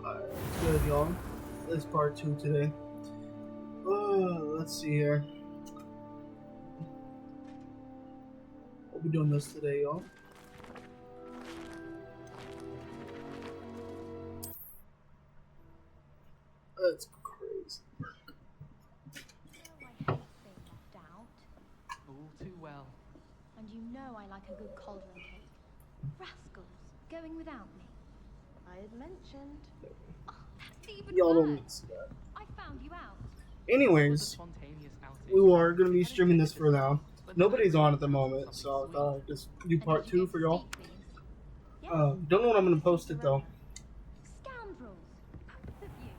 Good, y'all. This is part 2 today. Let's see here. We'll be doing this today, y'all. That's crazy. I hate being left out. All too well. And you know I like a good cauldron cake. Rascals, going without me. I had mentioned. Oh, that's even Y'all don't worse. need to see that. I found you out. Anyways, we are going to be streaming this for now. Nobody's on at the moment, so I thought I'd just do part 2 for y'all. Don't know when I'm going to post it though. Scoundrels, both of you.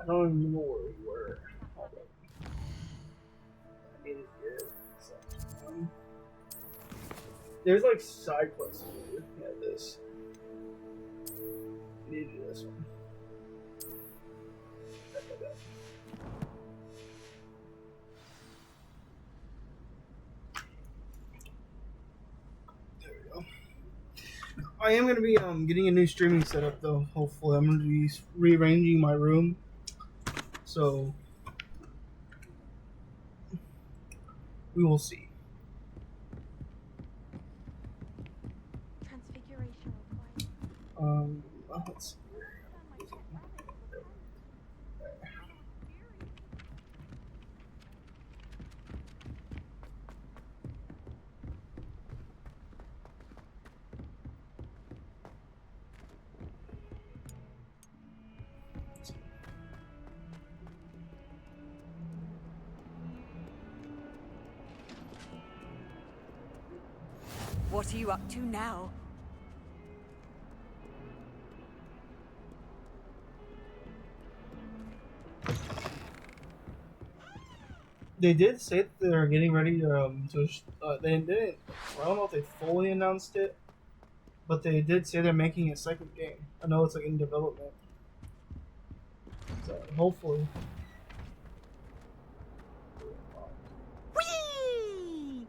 I don't even know where we were. Hold on. I need it here. So, there's like side quests here. Yeah, this. I need to do this one. There we go. I am going to be getting a new streaming setup though. Hopefully, I'm going to be rearranging my room. So we will see. Transfiguration required. Let's see. What are you up to now? They did say that they're getting ready to they didn't. I don't know if they fully announced it, but they did say they're making a second game. I know it's like in development, so hopefully. Whee!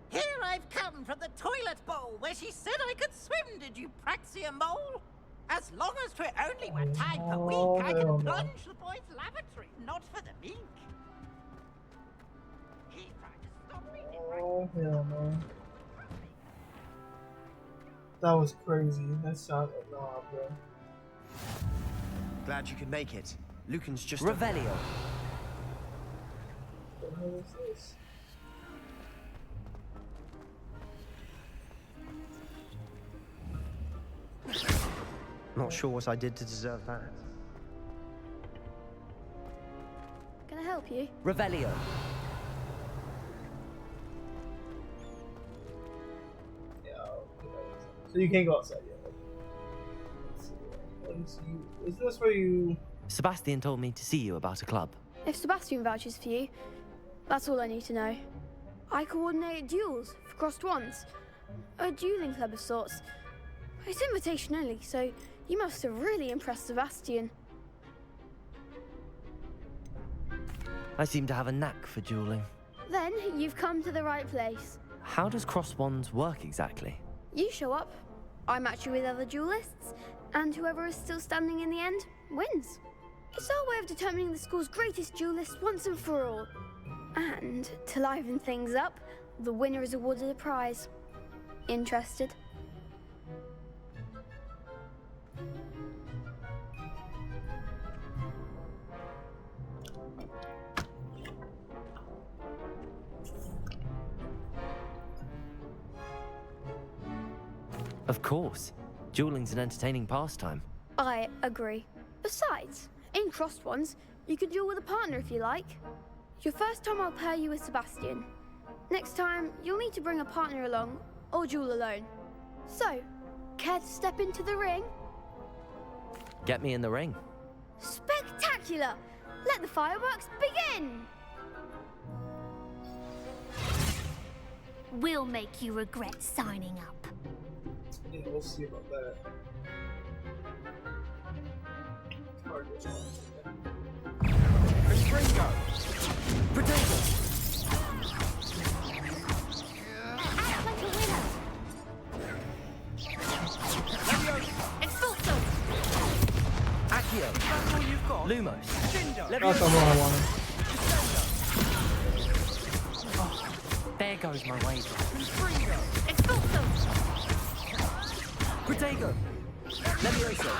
Here I've come from the toilet bowl where she said I could swim, did you Praxia mole? As long as 'twere only one time per week, I hell can no. plunge the boy's lavatory, not for the mink. He tried to stop me, did Oh hell no! That was crazy. That sounded nah, bro. Glad you could make it. Lucan's just Revelio. What the hell is this? Not sure what I did to deserve that. Can I help you? Revelio. Yeah. Okay. So you can't go outside yet. Let's see. Let me see. Is this where you? Sebastian told me to see you about a club. If Sebastian vouches for you, that's all I need to know. I coordinate duels for crossed wands. A dueling club of sorts. It's invitation only, so you must have really impressed Sebastian. I seem to have a knack for dueling. Then you've come to the right place. How does cross wands work exactly? You show up, I match you with other duelists, and whoever is still standing in the end wins. It's our way of determining the school's greatest duelist once and for all. And to liven things up, the winner is awarded a prize. Interested? Of course. Dueling's an entertaining pastime. I agree. Besides, in crossed ones, you can duel with a partner if you like. Your first time I'll pair you with Sebastian. Next time, you'll need to bring a partner along, or duel alone. So, care to step into the ring? Get me in the ring. Spectacular! Let the fireworks begin! We'll make you regret signing up. Yeah, we'll see about that. Target. Ringo! Potato! Act like a winner! Leviosa! That's all you've got? Lumos. Ginger! That's not what I wanted. There goes my wager. Protego. Levioso.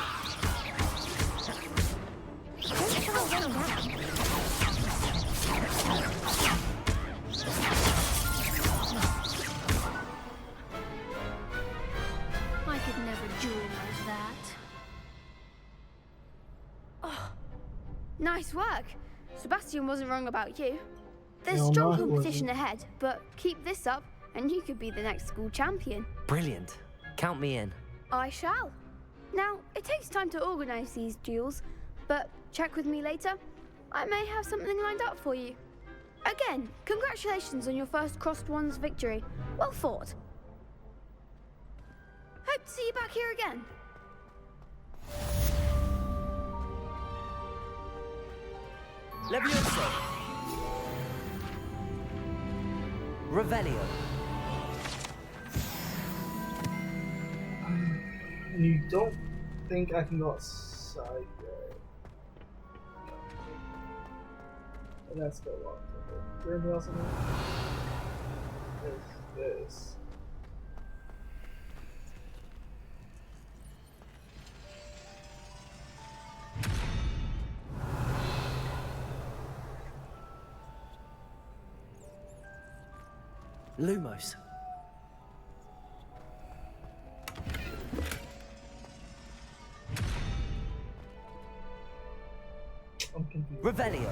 I could never duel like that. Oh, nice work. Sebastian wasn't wrong about you. There's No, strong no, he competition wasn't. ahead, but keep this up and you could be the next school champion. Brilliant. Count me in. I shall. Now, it takes time to organise these duels, but check with me later. I may have something lined up for you. Again, congratulations on your first Crossed Wands victory. Well fought. Hope to see you back here again. Levioso. Revelio. And you don't think I can go outside yet? And that's still locked. Okay. Is there anything else in there? There's this. Lumos. I'm confused. Revelio.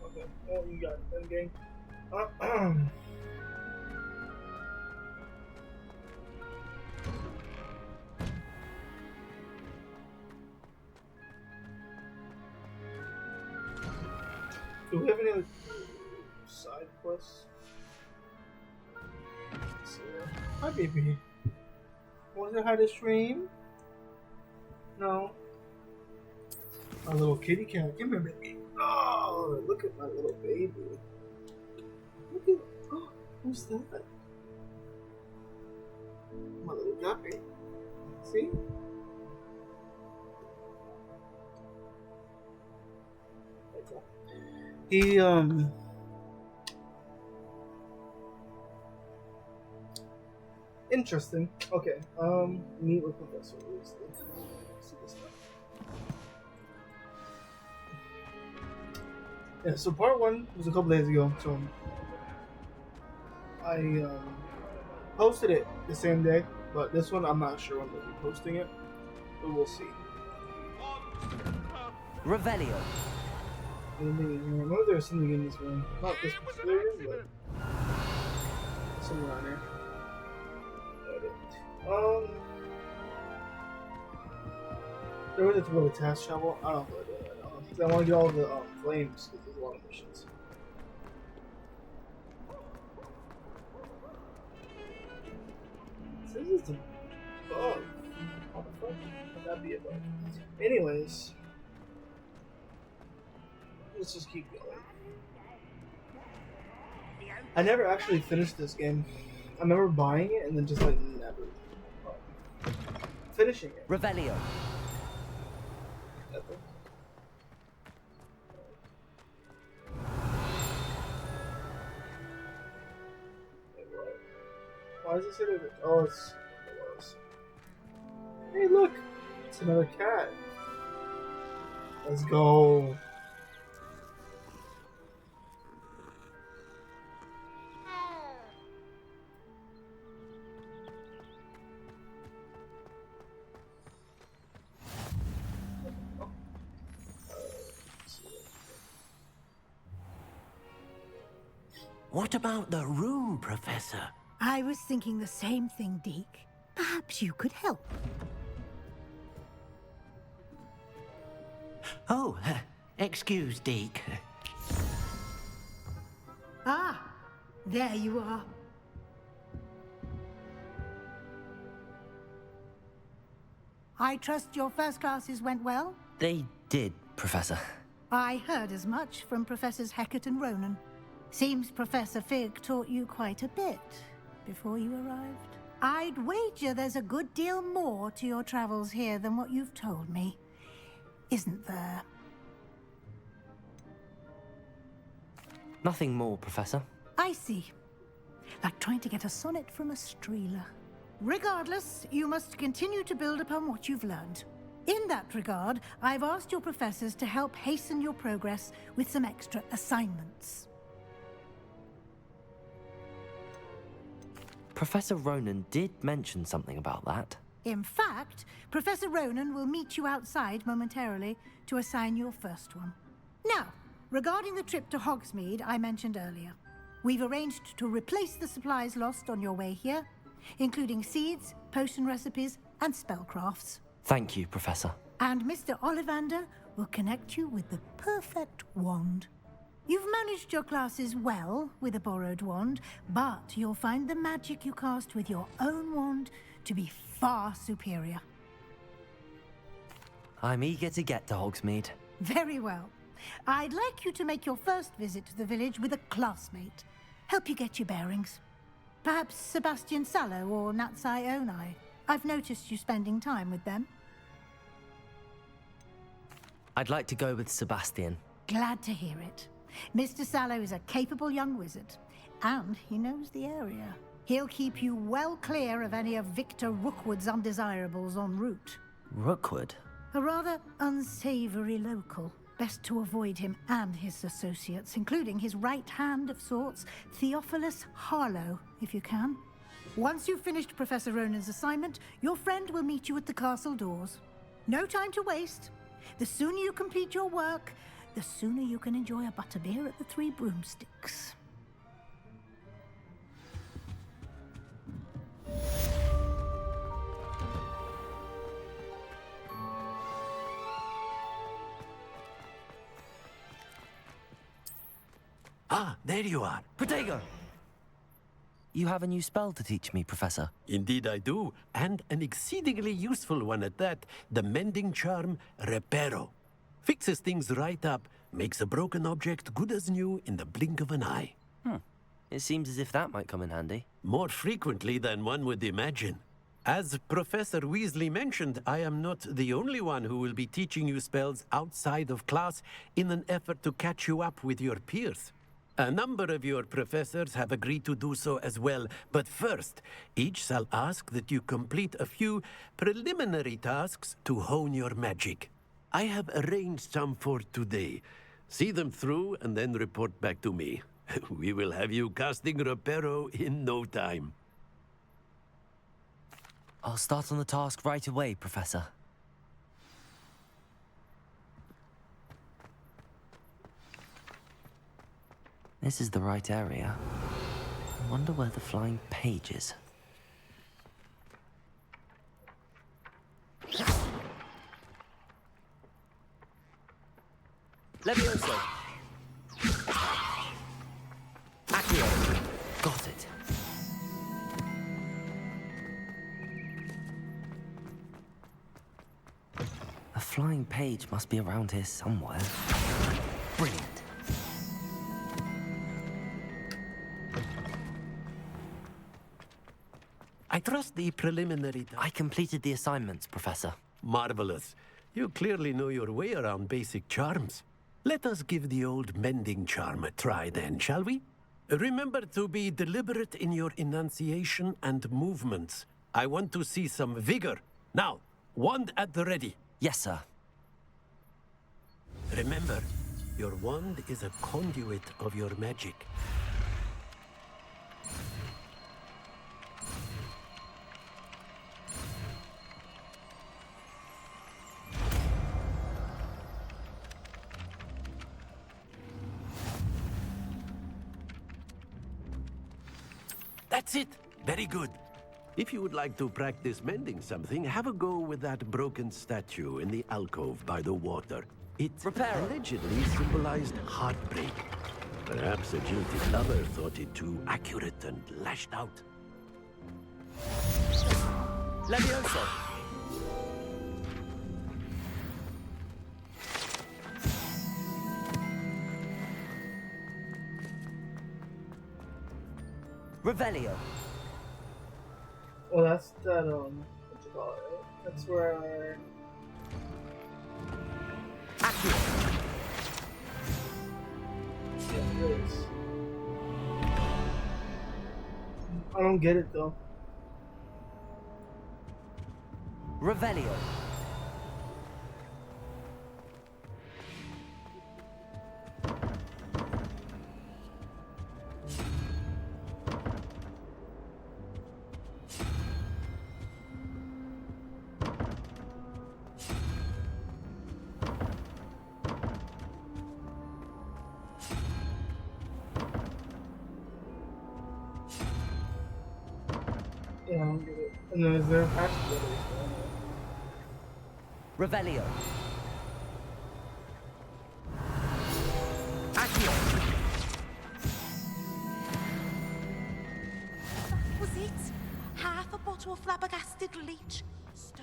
Okay. Oh, you got it. Endgame. Do we have any other side quests? Let's see. Hi, baby. Want to hide a stream? No. My little kitty cat. Come here, baby. Oh, look at my little baby. Look at. Oh, who's that? My little guppy. See? He interesting. Okay. Meet with Professor Weasley. See this stuff. Yeah, so part 1 was a couple days ago, so I posted it the same day, but this one I'm not sure when we'll be posting it, but we'll see. Revelio. Anything in here? I know there's something in this room. Not this particular room, but somewhere on here. There was a little task travel. I don't know if I did. I want to get all the flames because there's a lot of missions. This is a bug. How the fuck would that be a bug? Anyways, let's just keep going. I never actually finished this game. I remember buying it and then just like never finishing it. Revelio. Ever. Why does it say that? Oh, it's. It was. Hey, look! It's another cat. Let's go. What about the room, Professor? I was thinking the same thing, Deke. Perhaps you could help. Oh, excuse, Deke. Ah, There you are. I trust your first classes went well? They did, Professor. I heard as much from Professors Hecat and Ronan. Seems Professor Fig taught you quite a bit before you arrived. I'd wager there's a good deal more to your travels here than what you've told me. Isn't there? Nothing more, Professor. I see. Like trying to get a sonnet from a streeler. Regardless, you must continue to build upon what you've learned. In that regard, I've asked your professors to help hasten your progress with some extra assignments. Professor Ronan did mention something about that. In fact, Professor Ronan will meet you outside momentarily to assign your first one. Now, regarding the trip to Hogsmeade I mentioned earlier, we've arranged to replace the supplies lost on your way here, including seeds, potion recipes, and spellcrafts. Thank you, Professor. And Mr. Ollivander will connect you with the perfect wand. You've managed your classes well with a borrowed wand, but you'll find the magic you cast with your own wand to be far superior. I'm eager to get to Hogsmeade. Very well. I'd like you to make your first visit to the village with a classmate. Help you get your bearings. Perhaps Sebastian Sallow or Natsai Onai. I've noticed you spending time with them. I'd like to go with Sebastian. Glad to hear it. Mr. Sallow is a capable young wizard, and he knows the area. He'll keep you well clear of any of Victor Rookwood's undesirables en route. Rookwood? A rather unsavory local. Best to avoid him and his associates, including his right hand of sorts, Theophilus Harlow, if you can. Once you've finished Professor Ronan's assignment, your friend will meet you at the castle doors. No time to waste. The sooner you complete your work, the sooner you can enjoy a butterbeer at the Three Broomsticks. Ah, there you are. Protego! You have a new spell to teach me, Professor. Indeed I do, and an exceedingly useful one at that. The mending charm, Reparo. Fixes things right up, makes a broken object good as new in the blink of an eye. It seems as if that might come in handy. More frequently than one would imagine. As Professor Weasley mentioned, I am not the only one who will be teaching you spells outside of class in an effort to catch you up with your peers. A number of your professors have agreed to do so as well, but first, each shall ask that you complete a few preliminary tasks to hone your magic. I have arranged some for today. See them through and then report back to me. We will have you casting Reparo in no time. I'll start on the task right away, Professor. This is the right area. I wonder where the flying page is. Levioso! Accio! Got it. A flying page must be around here somewhere. Brilliant. I trust the preliminary... I completed the assignments, Professor. Marvelous. You clearly know your way around basic charms. Let us give the old mending charm a try then, shall we? Remember to be deliberate in your enunciation and movements. I want to see some vigor. Now, wand at the ready. Yes, sir. Remember, your wand is a conduit of your magic. That's it. Very good. If you would like to practice mending something, have a go with that broken statue in the alcove by the water. It Reparo. allegedly symbolized heartbreak. Perhaps a jilted lover thought it too accurate and lashed out. Levioso! Revelio. Well, that's that, what you call it? That's where... Accio. Yeah, it is. I don't get it, though. Revelio. Yeah, I don't get it. And then is there a patch together? Revelio. Accio. That was it. Half a bottle of flabbergasted leech. Stir.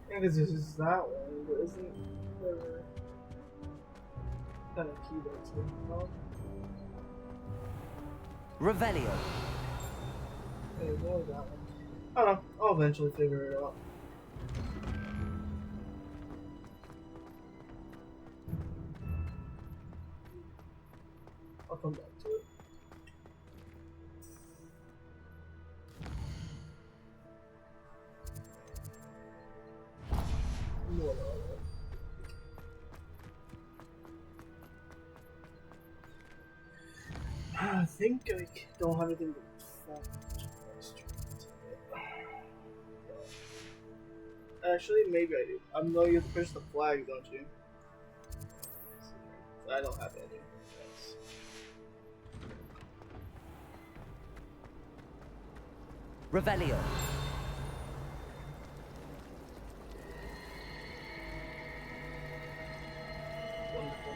I think it's just that one, but isn't there kind of key that's it, no? Revelio. Yeah, there's only that one. I don't know. I'll eventually figure it out. I'll come back to it. More of it. I think I don't have anything to find. Actually, maybe I do. I know you have to push the flag, don't you? I don't have any. Yes. Revelio. Wonderful.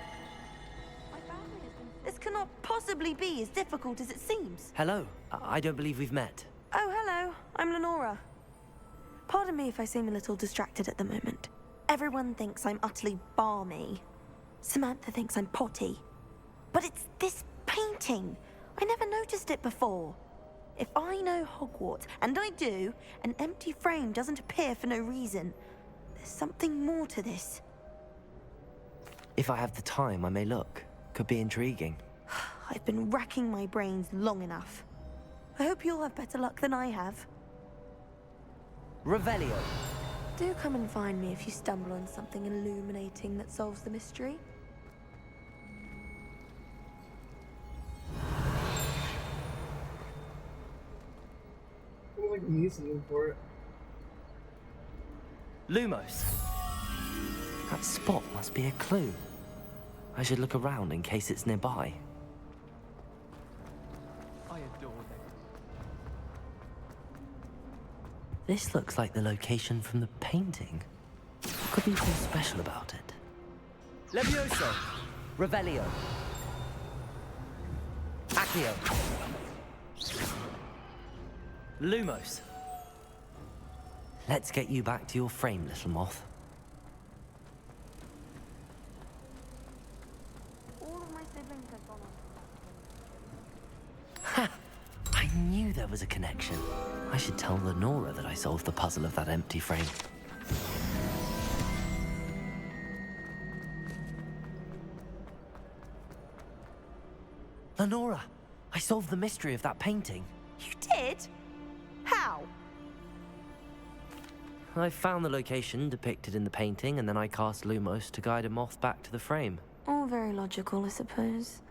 This cannot possibly be as difficult as it seems. Hello. I don't believe we've met. Oh, hello. I'm Lenora. Pardon me if I seem a little distracted at the moment. Everyone thinks I'm utterly balmy. Samantha thinks I'm potty. But it's this painting. I never noticed it before. If I know Hogwarts, and I do, an empty frame doesn't appear for no reason. There's something more to this. If I have the time, I may look. Could be intriguing. I've been racking my brains long enough. I hope you'll have better luck than I have. Revelio. Do come and find me if you stumble on something illuminating that solves the mystery. I feel like we need something for it. Lumos. That spot must be a clue. I should look around in case it's nearby. I adore them. This looks like the location from the painting. What could be so special about it? Levioso. Revelio. Accio. Lumos. Let's get you back to your frame, little moth. All of my siblings have gone Ha! I knew there was a connection. I should tell Lenora that I solved the puzzle of that empty frame. Lenora, I solved the mystery of that painting. You did? How? I found the location depicted in the painting, and then I cast Lumos to guide a moth back to the frame. All very logical, I suppose.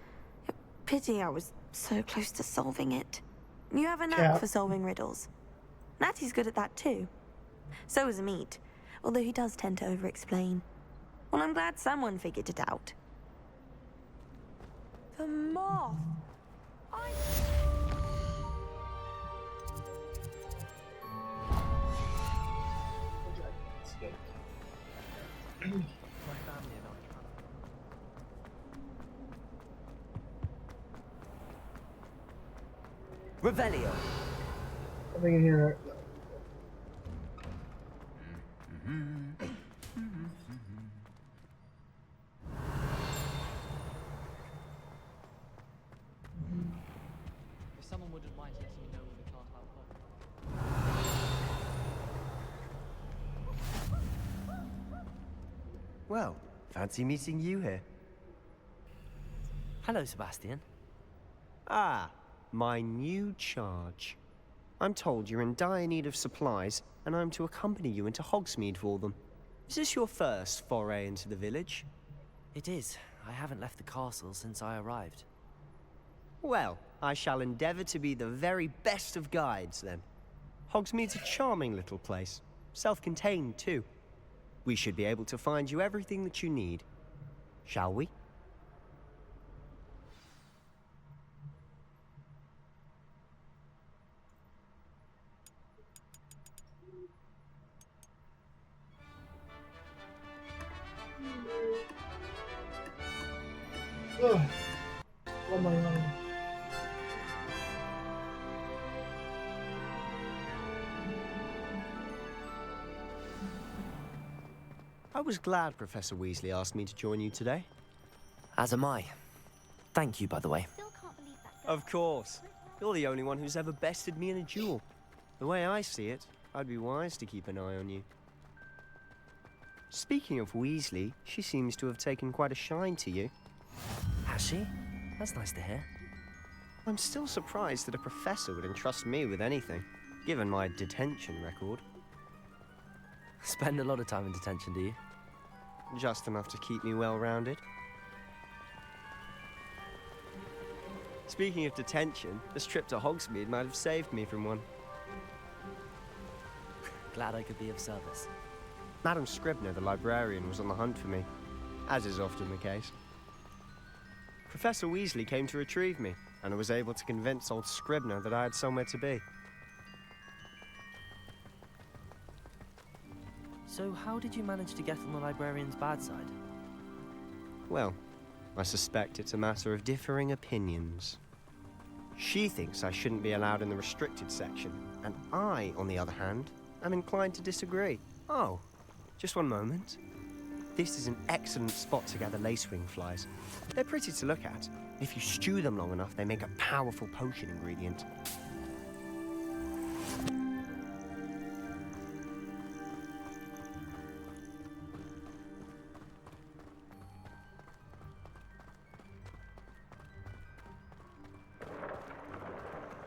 Pity I was so close to solving it. You have a knack for solving riddles. Natty's good at that too. So is Amit, although he does tend to over-explain. Well, I'm glad someone figured it out. The moth! My family and I Revelio. Something in here. If someone wouldn't mind letting me know when the class out Well, fancy meeting you here. Hello, Sebastian. Ah, my new charge. I'm told you're in dire need of supplies, and I'm to accompany you into Hogsmeade for them. Is this your first foray into the village? It is. I haven't left the castle since I arrived. Well, I shall endeavor to be the very best of guides, then. Hogsmeade's a charming little place. Self-contained, too. We should be able to find you everything that you need. Shall we? Ugh. What am I on? I was glad Professor Weasley asked me to join you today. As am I. Thank you, by the way. Still can't believe that girl. Of course. You're the only one who's ever bested me in a duel. The way I see it, I'd be wise to keep an eye on you. Speaking of Weasley, she seems to have taken quite a shine to you. Has she? That's nice to hear. I'm still surprised that a professor would entrust me with anything, given my detention record. Spend a lot of time in detention, do you? Just enough to keep me well-rounded. Speaking of detention, this trip to Hogsmeade might have saved me from one. Glad I could be of service. Madam Scribner, the librarian, was on the hunt for me, as is often the case. Professor Weasley came to retrieve me, and I was able to convince old Scribner that I had somewhere to be. So how did you manage to get on the librarian's bad side? Well, I suspect it's a matter of differing opinions. She thinks I shouldn't be allowed in the restricted section, and I, on the other hand, am inclined to disagree. Oh, just one moment. This is an excellent spot to gather lacewing flies. They're pretty to look at. If you stew them long enough, they make a powerful potion ingredient.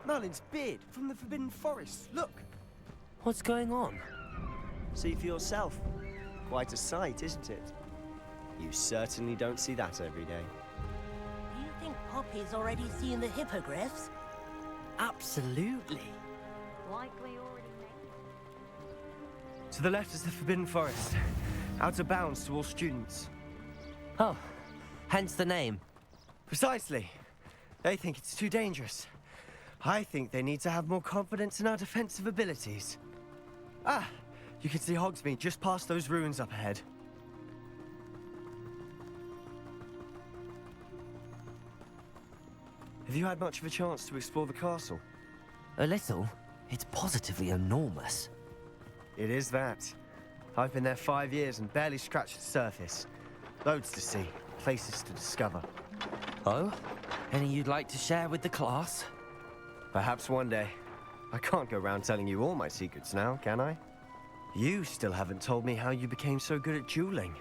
Merlin's beard from the Forbidden Forest. Look! What's going on? See for yourself. Quite a sight, isn't it? You certainly don't see that every day. Do you think Poppy's already seen the hippogriffs? Absolutely. Like we already made. To the left is the Forbidden Forest. Out of bounds to all students. Oh, hence the name. Precisely. They think it's too dangerous. I think they need to have more confidence in our defensive abilities. Ah, you can see Hogsmeade just past those ruins up ahead. Have you had much of a chance to explore the castle? A little. It's positively enormous. It is that. I've been there 5 years and barely scratched the surface. Loads to see, places to discover. Oh? Any you'd like to share with the class? Perhaps one day. I can't go around telling you all my secrets now, can I? You still haven't told me how you became so good at dueling.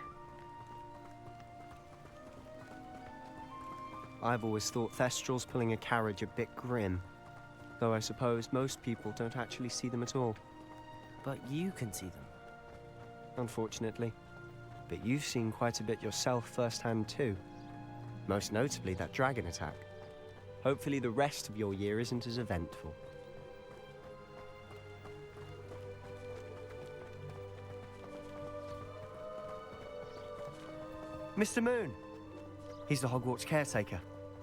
I've always thought Thestrals pulling a carriage a bit grim. Though I suppose most people don't actually see them at all. But you can see them. Unfortunately. But you've seen quite a bit yourself firsthand too. Most notably that dragon attack. Hopefully the rest of your year isn't as eventful. Mr. Moon! He's the Hogwarts caretaker.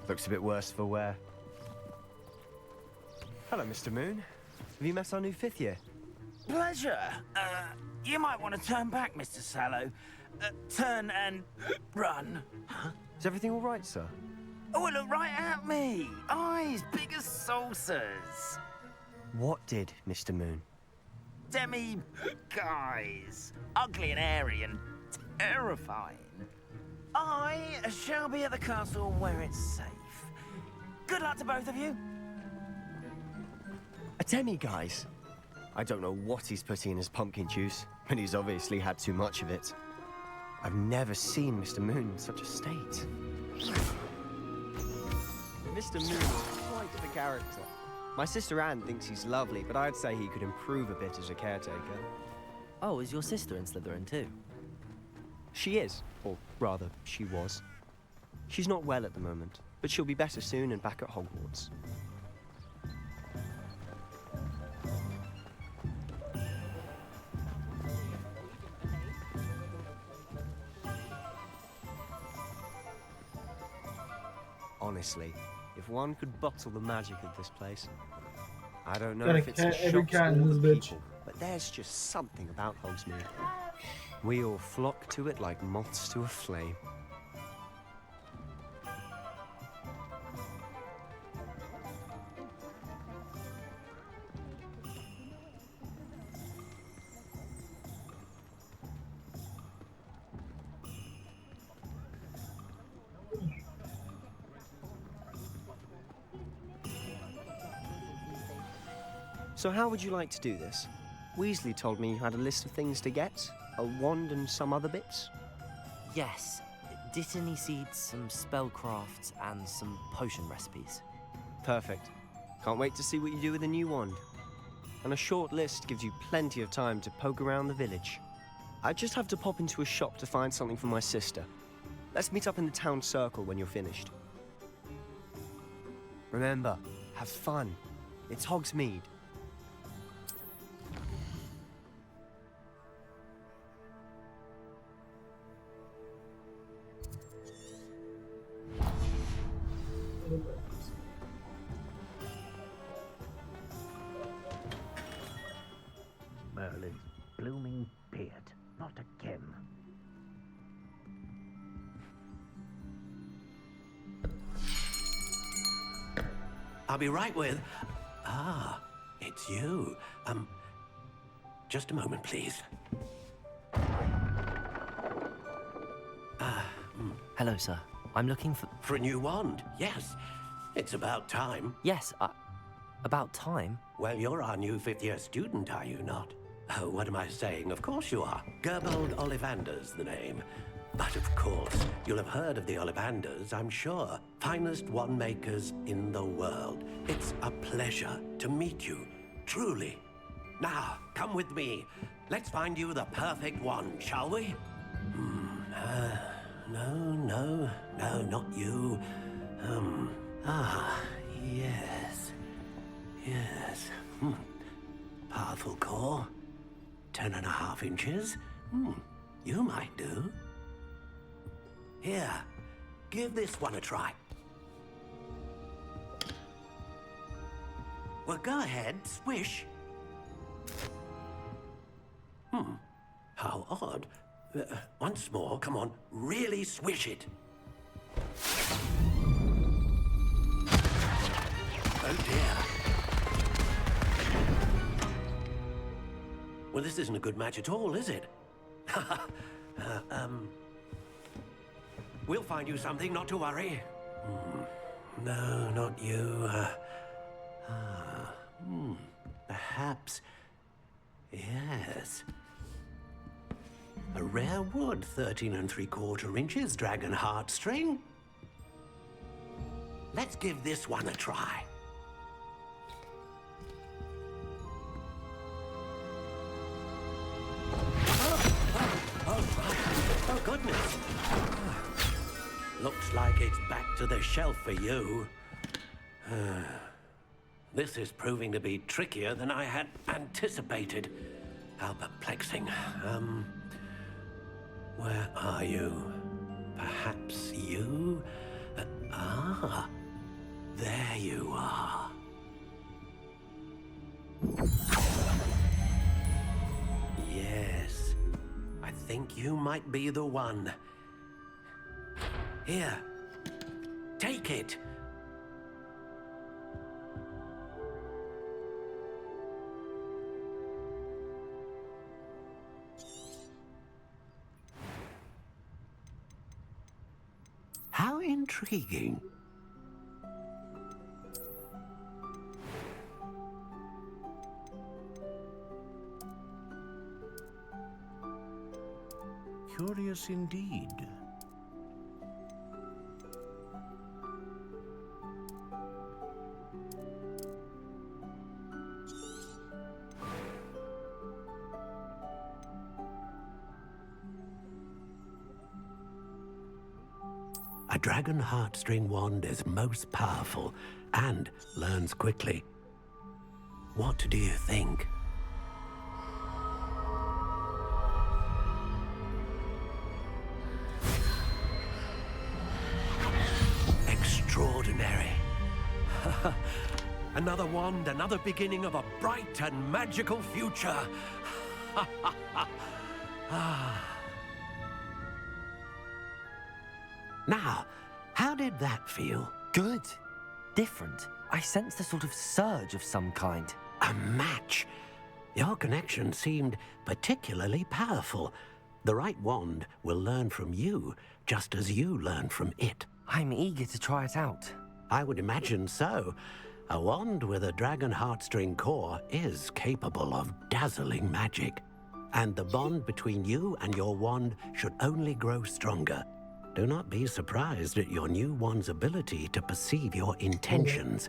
Looks a bit worse for wear. Hello, Mr. Moon. Have you met our new 5th year? Pleasure. You might want to turn back, Mr. Sallow. Turn and run. Is everything all right, sir? Oh, it looked right at me. Eyes big as saucers. What did, Mr. Moon? Demi guys. Ugly and hairy and terrifying. I shall be at the castle where it's safe. Good luck to both of you. A demi-guise? I don't know what he's putting in his pumpkin juice, but he's obviously had too much of it. I've never seen Mr. Moon in such a state. Mr. Moon is quite the character. My sister Anne thinks he's lovely, but I'd say he could improve a bit as a caretaker. Oh, is your sister in Slytherin too? She is, or rather, she was. She's not well at the moment, but she'll be better soon and back at Hogwarts. Honestly, if one could bottle the magic of this place, I don't know Gotta if it's the every shops cat or in the this bitch. people, but there's just something about Hogsmeade. We all flock to it like moths to a flame. So how would you like to do this? Weasley told me you had a list of things to get, a wand and some other bits. Yes. Dittany seeds, some spellcrafts, and some potion recipes. Perfect. Can't wait to see what you do with the new wand. And a short list gives you plenty of time to poke around the village. I just have to pop into a shop to find something for my sister. Let's meet up in the town circle when you're finished. Remember, have fun. It's Hogsmeade. Merlin's blooming beard. Not again. I'll be right with... Ah, it's you. Just a moment, please. Hello, sir. I'm looking for... For a new wand, yes. It's about time. Yes, about time? Well, you're our new fifth-year student, are you not? Oh, what am I saying? Of course you are. Gerbold Ollivander's the name. But of course, you'll have heard of the Ollivanders, I'm sure. Finest wand makers in the world. It's a pleasure to meet you, truly. Now, come with me. Let's find you the perfect wand, shall we? No, not you. Yes. Yes. Powerful core. 10.5 inches. You might do. Here, give this one a try. Well, go ahead, swish. How odd. Once more, come on, really swish it. Oh dear. Well, this isn't a good match at all, is it? We'll find you something, not to worry. No, not you. Perhaps... Yes. A rare wood, 13 3/4 inches, dragon heartstring. Let's give this one a try. Oh, goodness. Looks like it's back to the shelf for you. This is proving to be trickier than I had anticipated. How perplexing. Where are you? Perhaps you? There you are. Yes, I think you might be the one. Here, Take it. How intriguing. Curious indeed. A dragon heartstring wand is most powerful and learns quickly. What do you think? Extraordinary. Another wand, another beginning of a bright and magical future. Now, how did that feel? Good. Different. I sensed a sort of surge of some kind. A match. Your connection seemed particularly powerful. The right wand will learn from you, just as you learn from it. I'm eager to try it out. I would imagine so. A wand with a dragon heartstring core is capable of dazzling magic. And the bond between you and your wand should only grow stronger. Do not be surprised at your new wand's ability to perceive your intentions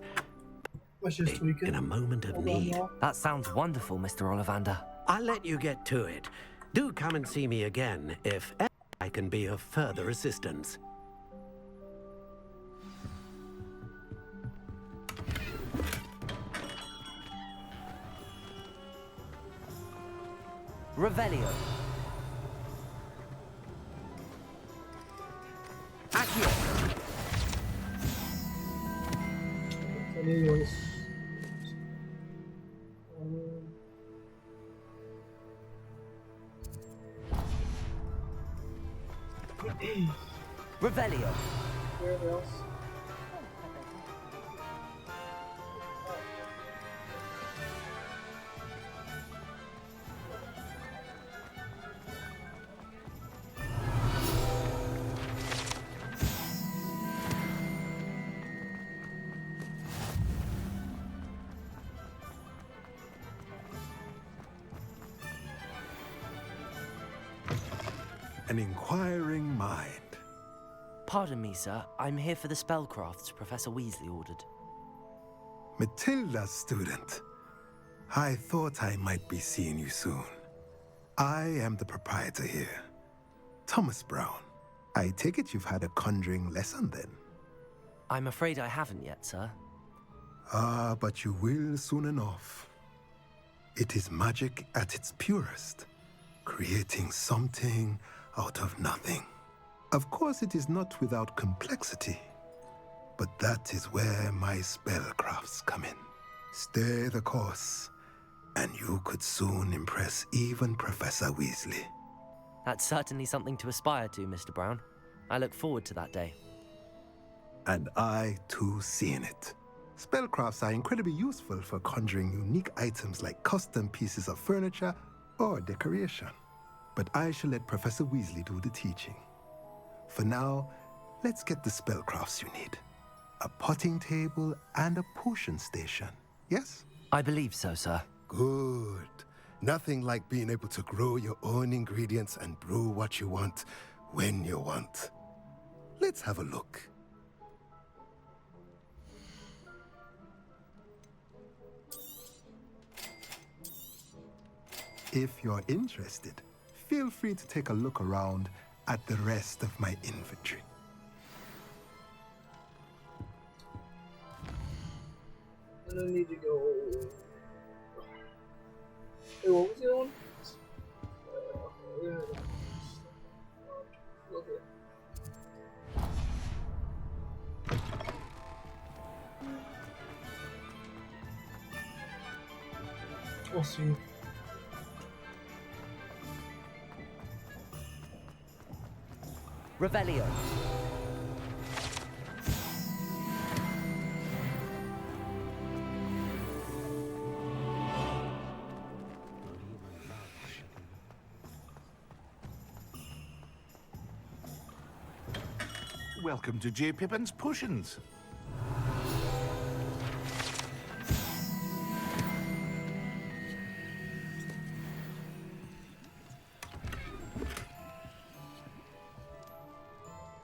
in a moment of need. That sounds wonderful, Mr. Ollivander. I'll let you get to it. Do come and see me again if I can be of further assistance. Revelio. Accio. Anyways. Revelio. Where else? An inquiring mind. Pardon me, sir. I'm here for the spellcrafts Professor Weasley ordered. Matilda's student. I thought I might be seeing you soon. I am the proprietor here, Thomas Brown. I take it you've had a conjuring lesson then? I'm afraid I haven't yet, sir. Ah, but you will soon enough. It is magic at its purest, creating something out of nothing. Of course, it is not without complexity, but that is where my spellcrafts come in. Stay the course, and you could soon impress even Professor Weasley. That's certainly something to aspire to, Mr. Brown. I look forward to that day. And I, too, seeing it. Spellcrafts are incredibly useful for conjuring unique items like custom pieces of furniture or decoration. But I shall let Professor Weasley do the teaching. For now, let's get the spellcrafts you need. A potting table and a potion station, yes? I believe so, sir. Good. Nothing like being able to grow your own ingredients and brew what you want when you want. Let's have a look. If you're interested, feel free to take a look around at the rest of my inventory. I don't need to go. Hey, what was the other one? Okay. We'll see. Revelio. welcome to J. Pippin's Potions.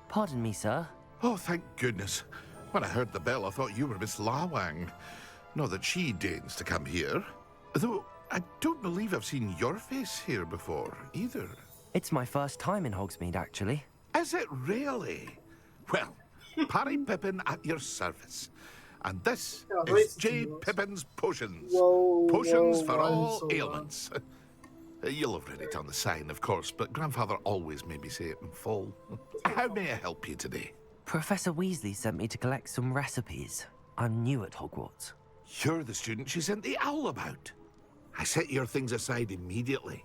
Pardon me, sir. Oh, thank goodness. When I heard the bell, I thought you were Miss Lawang. Not that she deigns to come here. Though, I don't believe I've seen your face here before, either. It's my first time in Hogsmeade, actually. Is it really? Well, Parry Pippin at your service. And this is J. Pippin's Potions. Potions for all ailments. You'll have read it on the sign, of course, but Grandfather always made me say it in full. How may I help you today? Professor Weasley sent me to collect some recipes. I'm new at Hogwarts. You're the student she sent the owl about. I set your things aside immediately.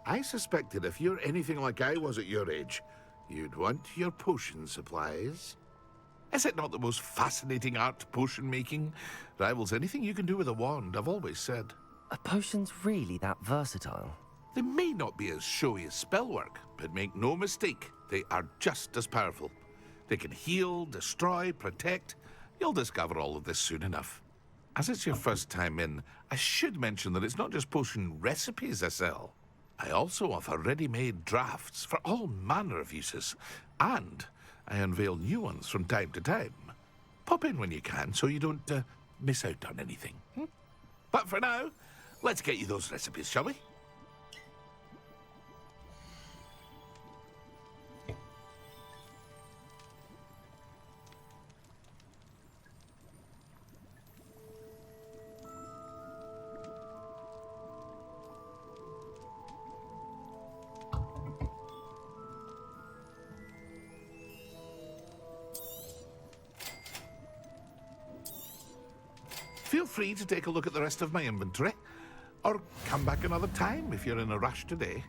I suspected if you're anything like I was at your age, you'd want your potion supplies. Is it not the most fascinating art, potion making? Rivals anything you can do with a wand, I've always said. Are potions really that versatile? They may not be as showy as spellwork, but make no mistake, they are just as powerful. They can heal, destroy, protect. You'll discover all of this soon enough. As it's your first time in, I should mention that it's not just potion recipes I sell. I also offer ready-made drafts for all manner of uses, and I unveil new ones from time to time. Pop in when you can so you don't miss out on anything. But for now, let's get you those recipes, shall we? Feel free to take a look at the rest of my inventory, or come back another time if you're in a rush today.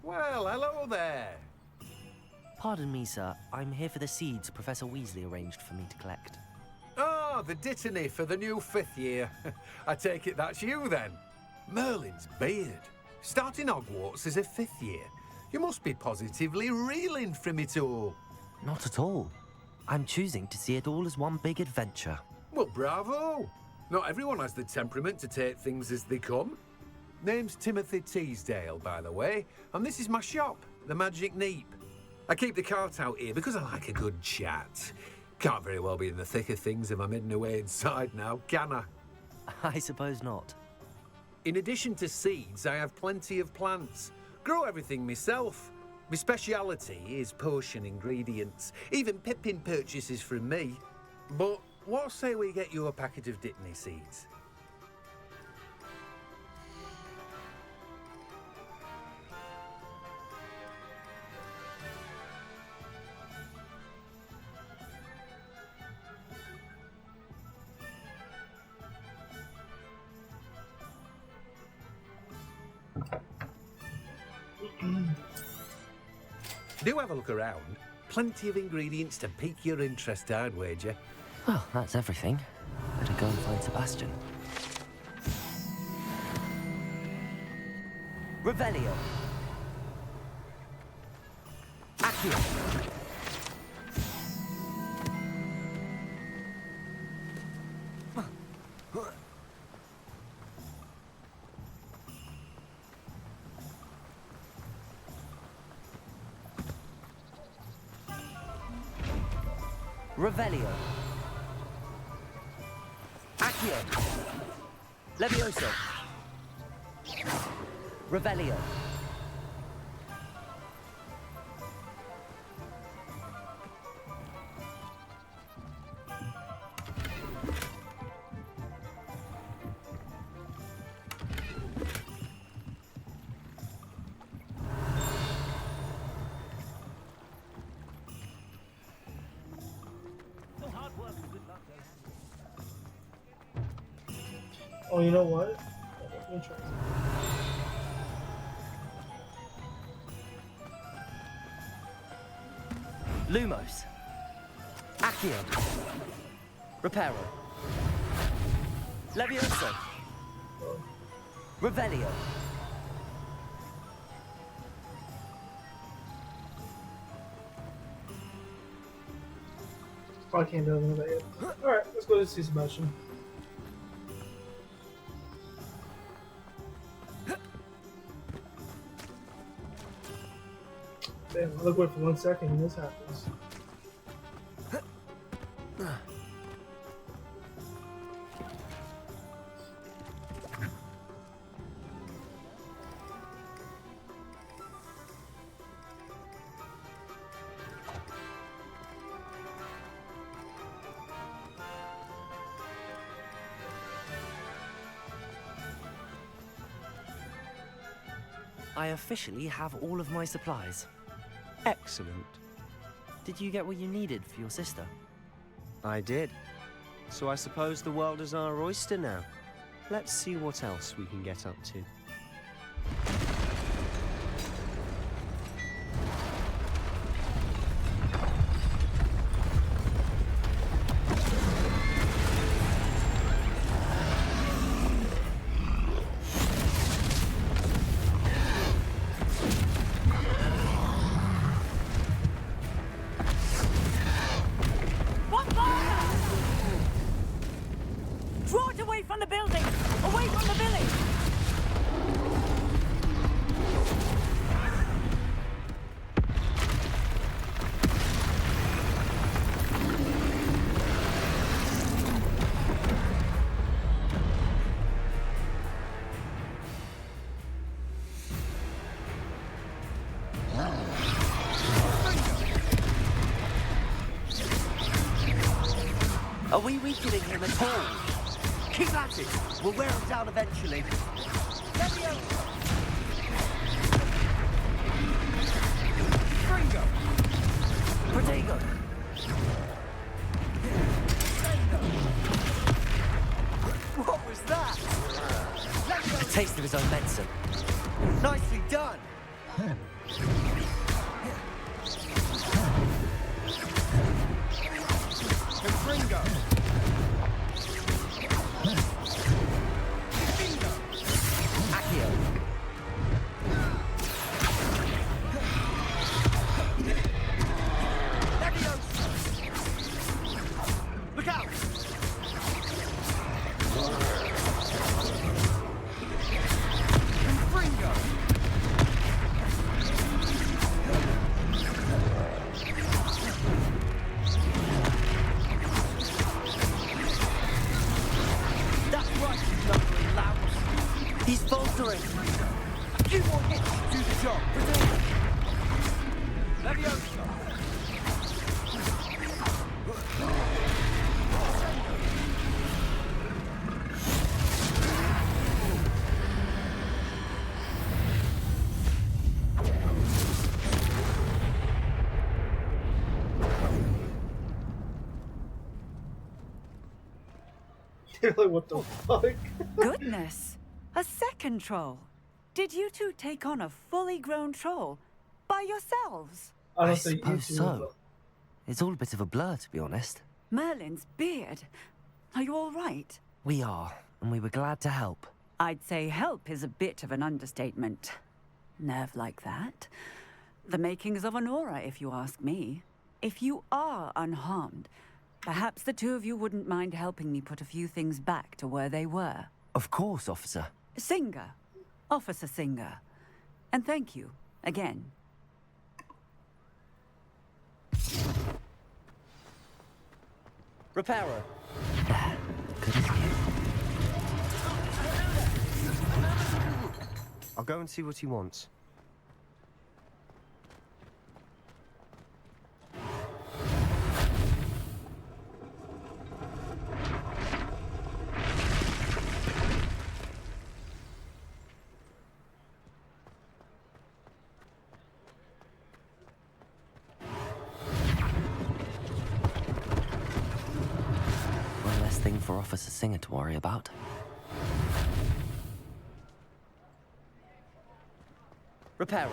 Well, hello there. Pardon me, sir. I'm here for the seeds Professor Weasley arranged for me to collect. Oh, the dittany for the new 5th year. I take it that's you, then. Merlin's beard. Starting Hogwarts as a 5th year. You must be positively reeling from it all. Not at all. I'm choosing to see it all as one big adventure. Well, bravo. Not everyone has the temperament to take things as they come. Name's Timothy Teasdale, by the way, and this is my shop, the Magic Neep. I keep the cart out here because I like a good chat. Can't very well be in the thick of things if I'm hidden away inside now, can I? I suppose not. In addition to seeds, I have plenty of plants. Grow everything myself. My speciality is potion ingredients. Even Pippin purchases from me. But what say we get you a packet of dittany seeds? Do have a look around. Plenty of ingredients to pique your interest, I'd wager. Well, that's everything. Better go and find Sebastian. Revelio. Accio. Revelio. Accio. Levioso. Revelio. Oh, you know what? Let me try Lumos. Accio. Reparo. Levioso. Revelio. Probably can't do anything about it. Alright, let's go to see Sebastian. Damn, I look away for 1 second and this happens. I officially have all of my supplies. Excellent. Did you get what you needed for your sister? I did. So I suppose the world is our oyster now. Let's see what else we can get up to. One fire! Draw it away from the building! Away from the village! Are we weakening him at all? Keep at it. We'll wear him down eventually. Levioso. Fringo. Protego. What was that? A taste of his own medicine. Nicely done. Fringo. Accio. Levioso. Look out! Fringo. That's right, you lumbering louse. He's faltering. A few more hits to do the job. Protego. Levioso. Like, what the fuck? Goodness! A second troll. Did you two take on a fully grown troll by yourselves? I suppose so. It's all a bit of a blur, to be honest. Merlin's beard. Are you all right? We are, and we were glad to help. I'd say help is a bit of an understatement. Nerve like that. The makings of an aura, if you ask me. If you are unharmed, perhaps the two of you wouldn't mind helping me put a few things back to where they were. Of course, officer. Singer. Officer Singer. And thank you, again. Reparo. Good as new. I'll go and see what he wants. One less thing for Officer Singer to worry about. Reparo.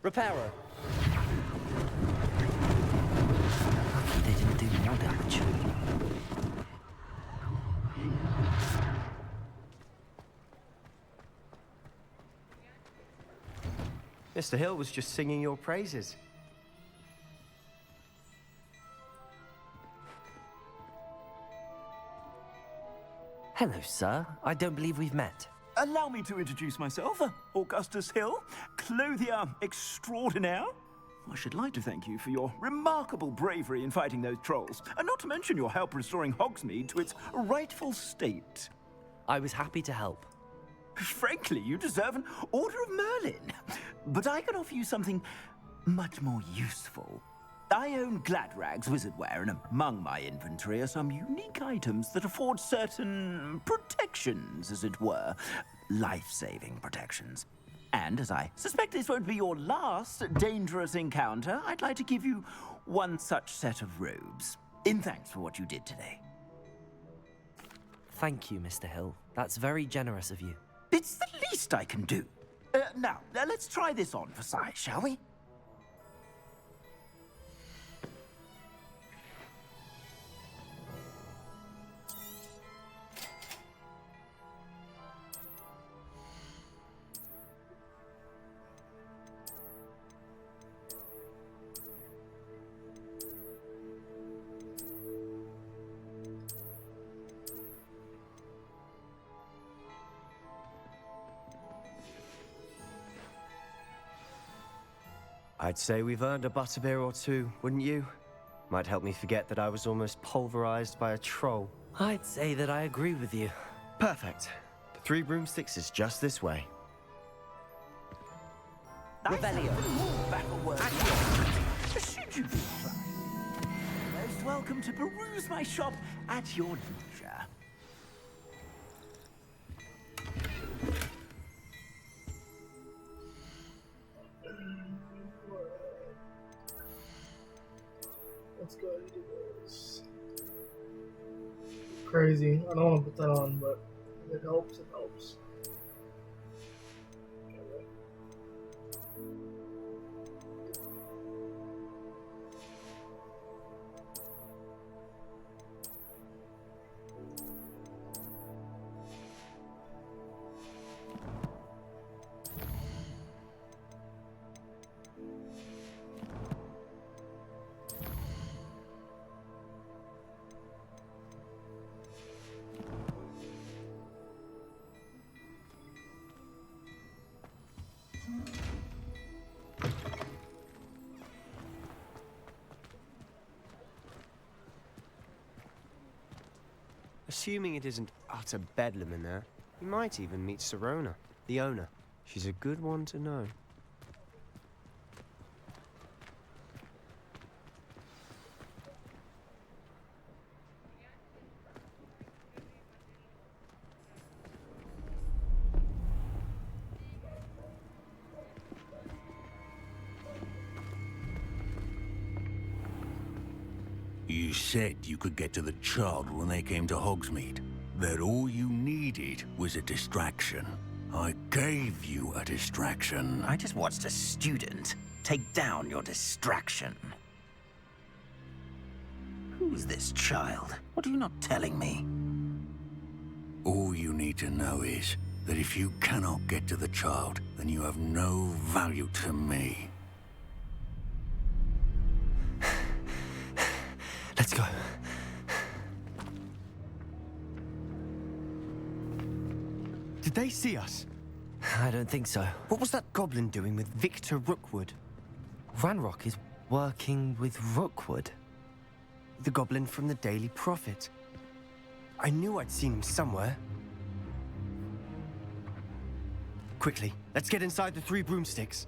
Reparo. Lucky they didn't do more damage. Mr. Hill was just singing your praises. Hello, sir. I don't believe we've met. Allow me to introduce myself, Augustus Hill, clothier extraordinaire. I should like to thank you for your remarkable bravery in fighting those trolls, and not to mention your help restoring Hogsmeade to its rightful state. I was happy to help. Frankly, you deserve an Order of Merlin. But I can offer you something much more useful. I own Gladrag's wizardware, and among my inventory are some unique items that afford certain protections, as it were. Life-saving protections. And as I suspect this won't be your last dangerous encounter, I'd like to give you one such set of robes, in thanks for what you did today. Thank you, Mr. Hill. That's very generous of you. It's the least I can do. Now, let's try this on for size, shall we? I'd say we've earned a butterbeer or two, wouldn't you? Might help me forget that I was almost pulverized by a troll. I'd say that I agree with you. Perfect. The 3 broomsticks is just this way. Rebellion. Should you be inclined? Most welcome to peruse my shop at your leisure. Let's go ahead and do this. Crazy. I don't want to put that on, but if it helps, it helps. Assuming it isn't utter bedlam in there, you might even meet Serona, the owner. She's a good one to know. You said you could get to the child when they came to Hogsmeade. That all you needed was a distraction. I gave you a distraction. I just watched a student take down your distraction. Who's this child? What are you not telling me? All you need to know is that if you cannot get to the child, then you have no value to me. Let's go. Did they see us? I don't think so. What was that goblin doing with Victor Rookwood? Ranrock is working with Rookwood. The goblin from the Daily Prophet. I knew I'd seen him somewhere. Quickly, let's get inside the 3 broomsticks.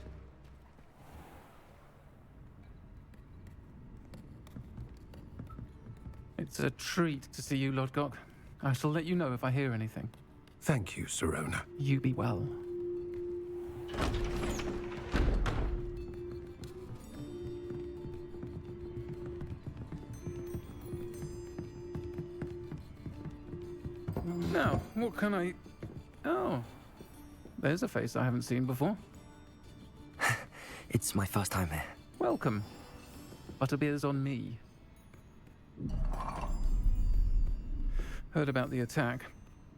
It's a treat to see you, Lodgok. I shall let you know if I hear anything. Thank you, Sirona. You be well. Now, what can I... Oh, there's a face I haven't seen before. It's my first time here. Welcome. Butterbeer's on me. Heard about the attack.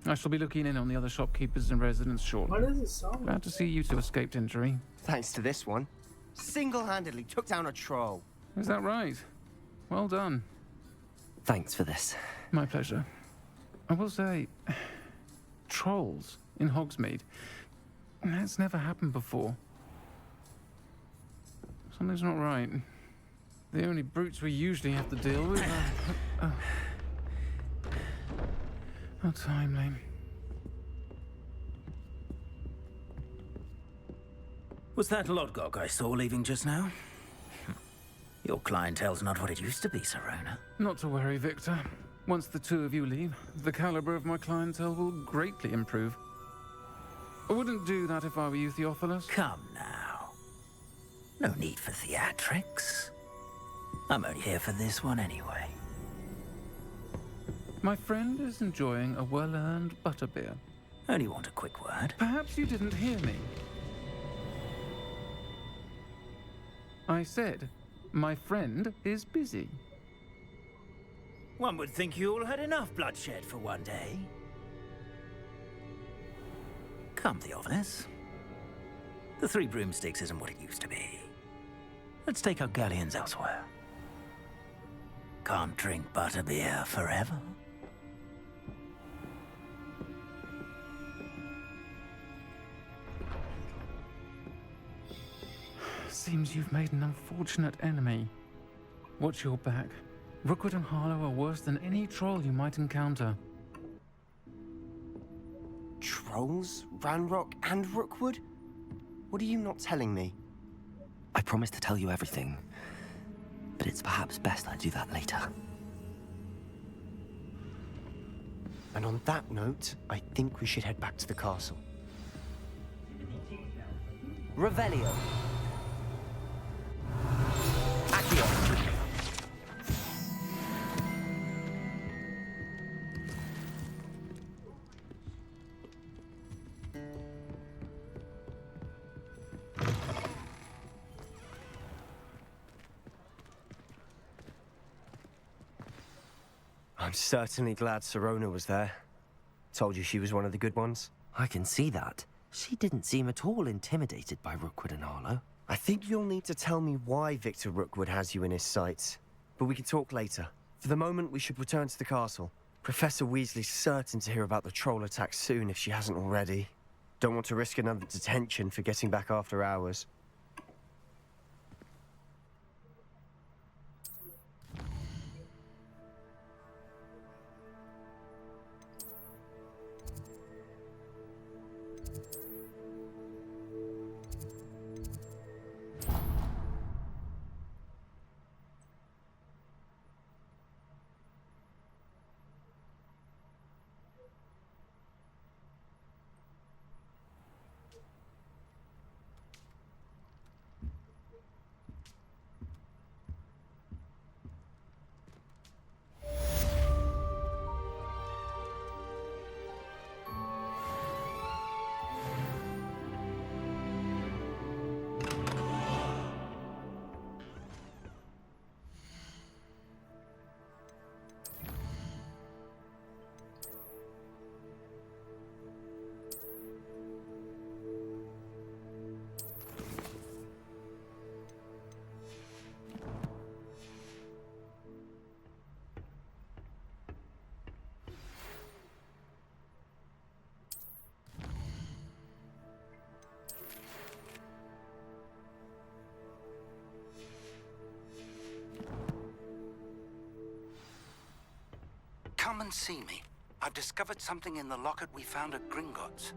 I shall be looking in on the other shopkeepers and residents shortly. Why does it sound Glad to see you two escaped injury. Thanks to this one. Single-handedly took down a troll. Is that right? Well done. Thanks for this. My pleasure. I will say, trolls in Hogsmeade. That's never happened before. Something's not right. The only brutes we usually have to deal with are... How timely. Was that Lodgok I saw leaving just now? Your clientele's not what it used to be, Sirona. Not to worry, Victor. Once the two of you leave, the caliber of my clientele will greatly improve. I wouldn't do that if I were you, Theophilus. Come now. No need for theatrics. I'm only here for this one anyway. My friend is enjoying a well-earned butterbeer. Only want a quick word. Perhaps you didn't hear me. I said, my friend is busy. One would think you all had enough bloodshed for one day. Come, Theophilus. The 3 broomsticks isn't what it used to be. Let's take our galleons elsewhere. Can't drink butterbeer forever. Seems you've made an unfortunate enemy. Watch your back. Rookwood and Harlow are worse than any troll you might encounter. Trolls? Ranrock and Rookwood? What are you not telling me? I promised to tell you everything, but it's perhaps best I do that later. And on that note, I think we should head back to the castle. Revelio. Accio. I'm certainly glad Sirona was there. Told you she was one of the good ones. I can see that. She didn't seem at all intimidated by Rookwood and Harlow. I think you'll need to tell me why Victor Rookwood has you in his sights. But we can talk later. For the moment, we should return to the castle. Professor Weasley's certain to hear about the troll attack soon if she hasn't already. Don't want to risk another detention for getting back after hours. Come and see me. I've discovered something in the locket we found at Gringotts.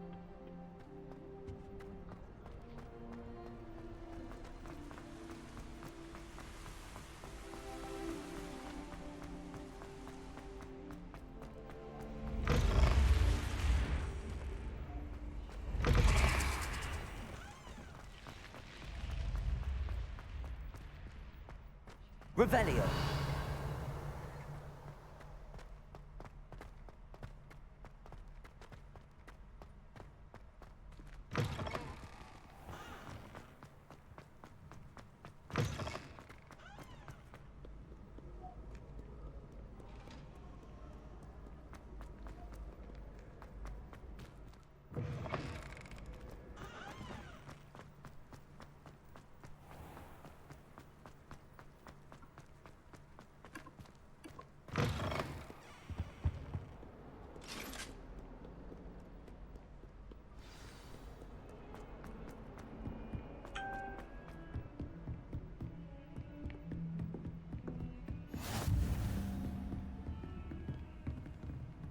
Revelio.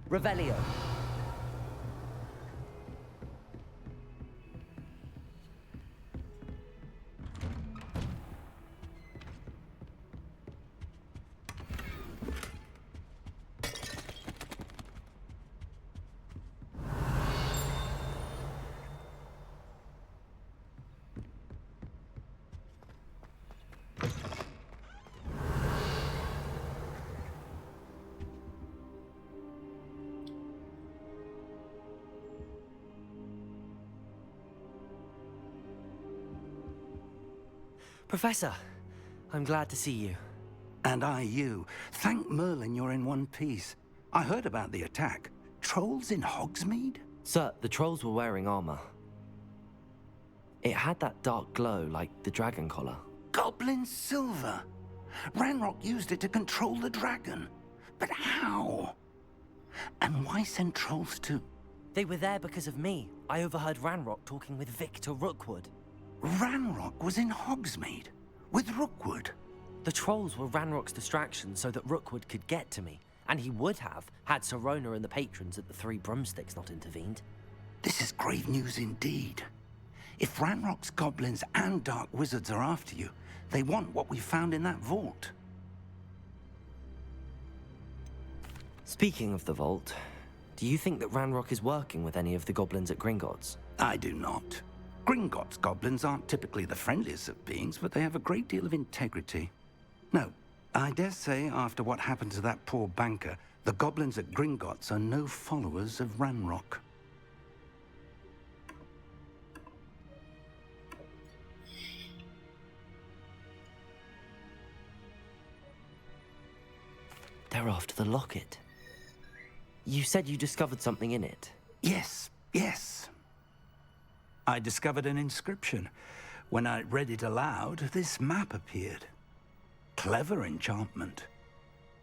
Revelio. Professor, I'm glad to see you. And I you. Thank Merlin you're in one piece. I heard about the attack. Trolls in Hogsmeade? Sir, the trolls were wearing armor. It had that dark glow like the dragon collar. Goblin silver. Ranrock used it to control the dragon. But how? And why send trolls too? They were there because of me. I overheard Ranrock talking with Victor Rookwood. Ranrock was in Hogsmeade with Rookwood. The trolls were Ranrock's distraction so that Rookwood could get to me. And he would have, had Sirona and the patrons at the Three Broomsticks not intervened. This is grave news indeed. If Ranrock's goblins and dark wizards are after you, they want what we found in that vault. Speaking of the vault, do you think that Ranrock is working with any of the goblins at Gringotts? I do not. Gringotts goblins aren't typically the friendliest of beings, but they have a great deal of integrity. No, I dare say after what happened to that poor banker, the goblins at Gringotts are no followers of Ranrock. They're after the locket. You said you discovered something in it. Yes, yes. I discovered an inscription. When I read it aloud, this map appeared. Clever enchantment.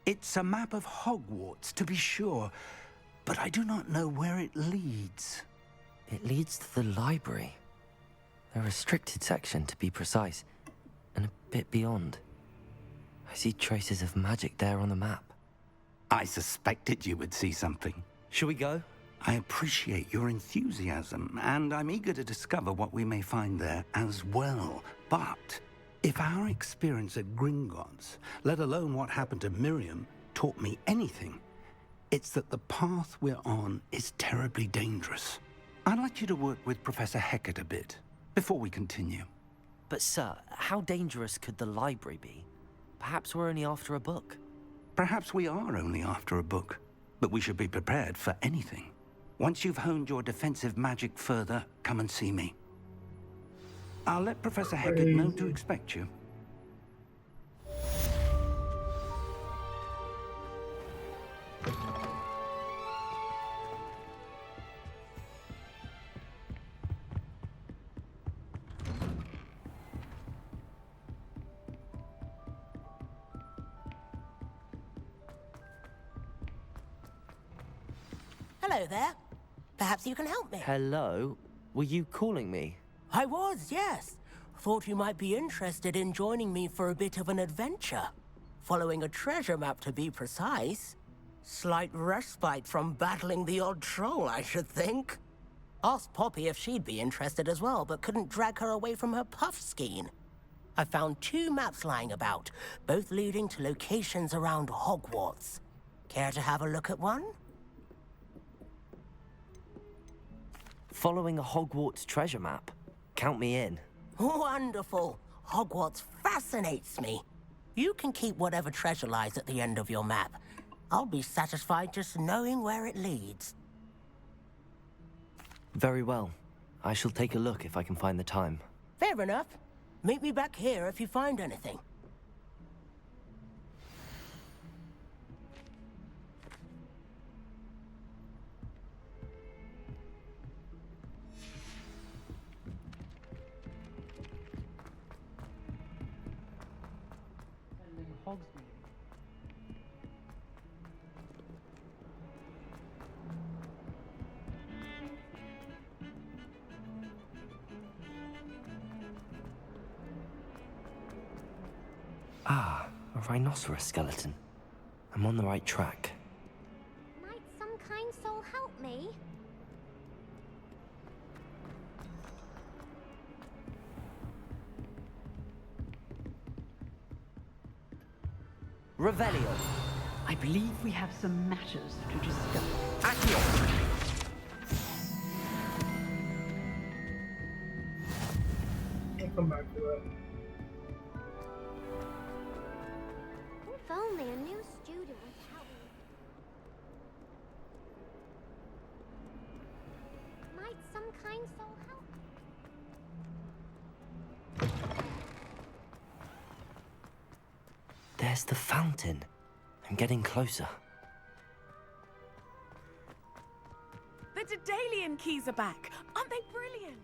It's a map of Hogwarts, to be sure, but I do not know where it leads. It leads to the library. A restricted section, to be precise, and a bit beyond. I see traces of magic there on the map. I suspected you would see something. Shall we go? I appreciate your enthusiasm, and I'm eager to discover what we may find there as well. But if our experience at Gringotts, let alone what happened to Miriam, taught me anything, it's that the path we're on is terribly dangerous. I'd like you to work with Professor Hecat a bit before we continue. But sir, how dangerous could the library be? Perhaps we're only after a book. Perhaps we are only after a book, but we should be prepared for anything. Once you've honed your defensive magic further, come and see me. I'll let Professor Hecat know to expect you. Hello there. Perhaps you can help me. Hello? Were you calling me? I was, yes. Thought you might be interested in joining me for a bit of an adventure. Following a treasure map, to be precise. Slight respite from battling the odd troll, I should think. Asked Poppy if she'd be interested as well, but couldn't drag her away from her puff skein. I found 2 maps lying about, both leading to locations around Hogwarts. Care to have a look at one? Following a Hogwarts treasure map? Count me in. Wonderful. Hogwarts fascinates me. You can keep whatever treasure lies at the end of your map. I'll be satisfied just knowing where it leads. Very well. I shall take a look if I can find the time. Fair enough. Meet me back here if you find anything. Defending Hogsmeade. Ah, a rhinoceros skeleton. I'm on the right track. Might some kind soul help me? Revelio. I believe we have some matters to discuss. Accio. I'll come back to that. If only a new student would help me. Might some kind soul help? There's the fountain. I'm getting closer. The Daedalian keys are back. Aren't they brilliant?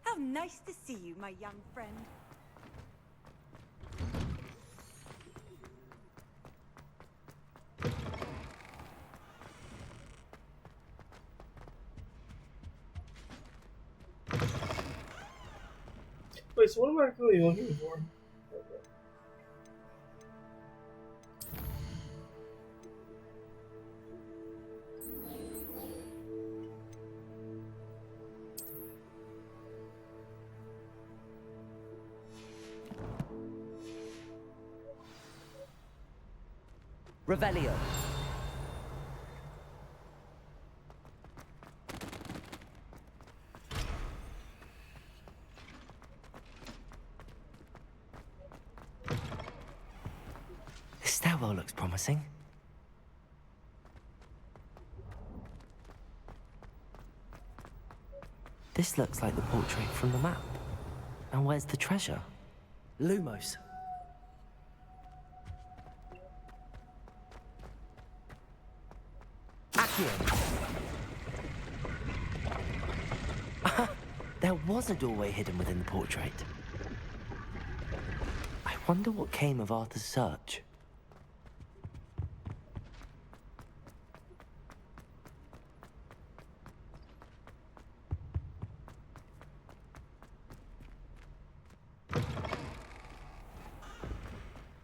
How nice to see you, my young friend. Wait, so what am I really looking for? Revelio. The stairwell looks promising. This looks like the portrait from the map. And where's the treasure? Lumos. There was a doorway hidden within the portrait. I wonder what came of Arthur's search.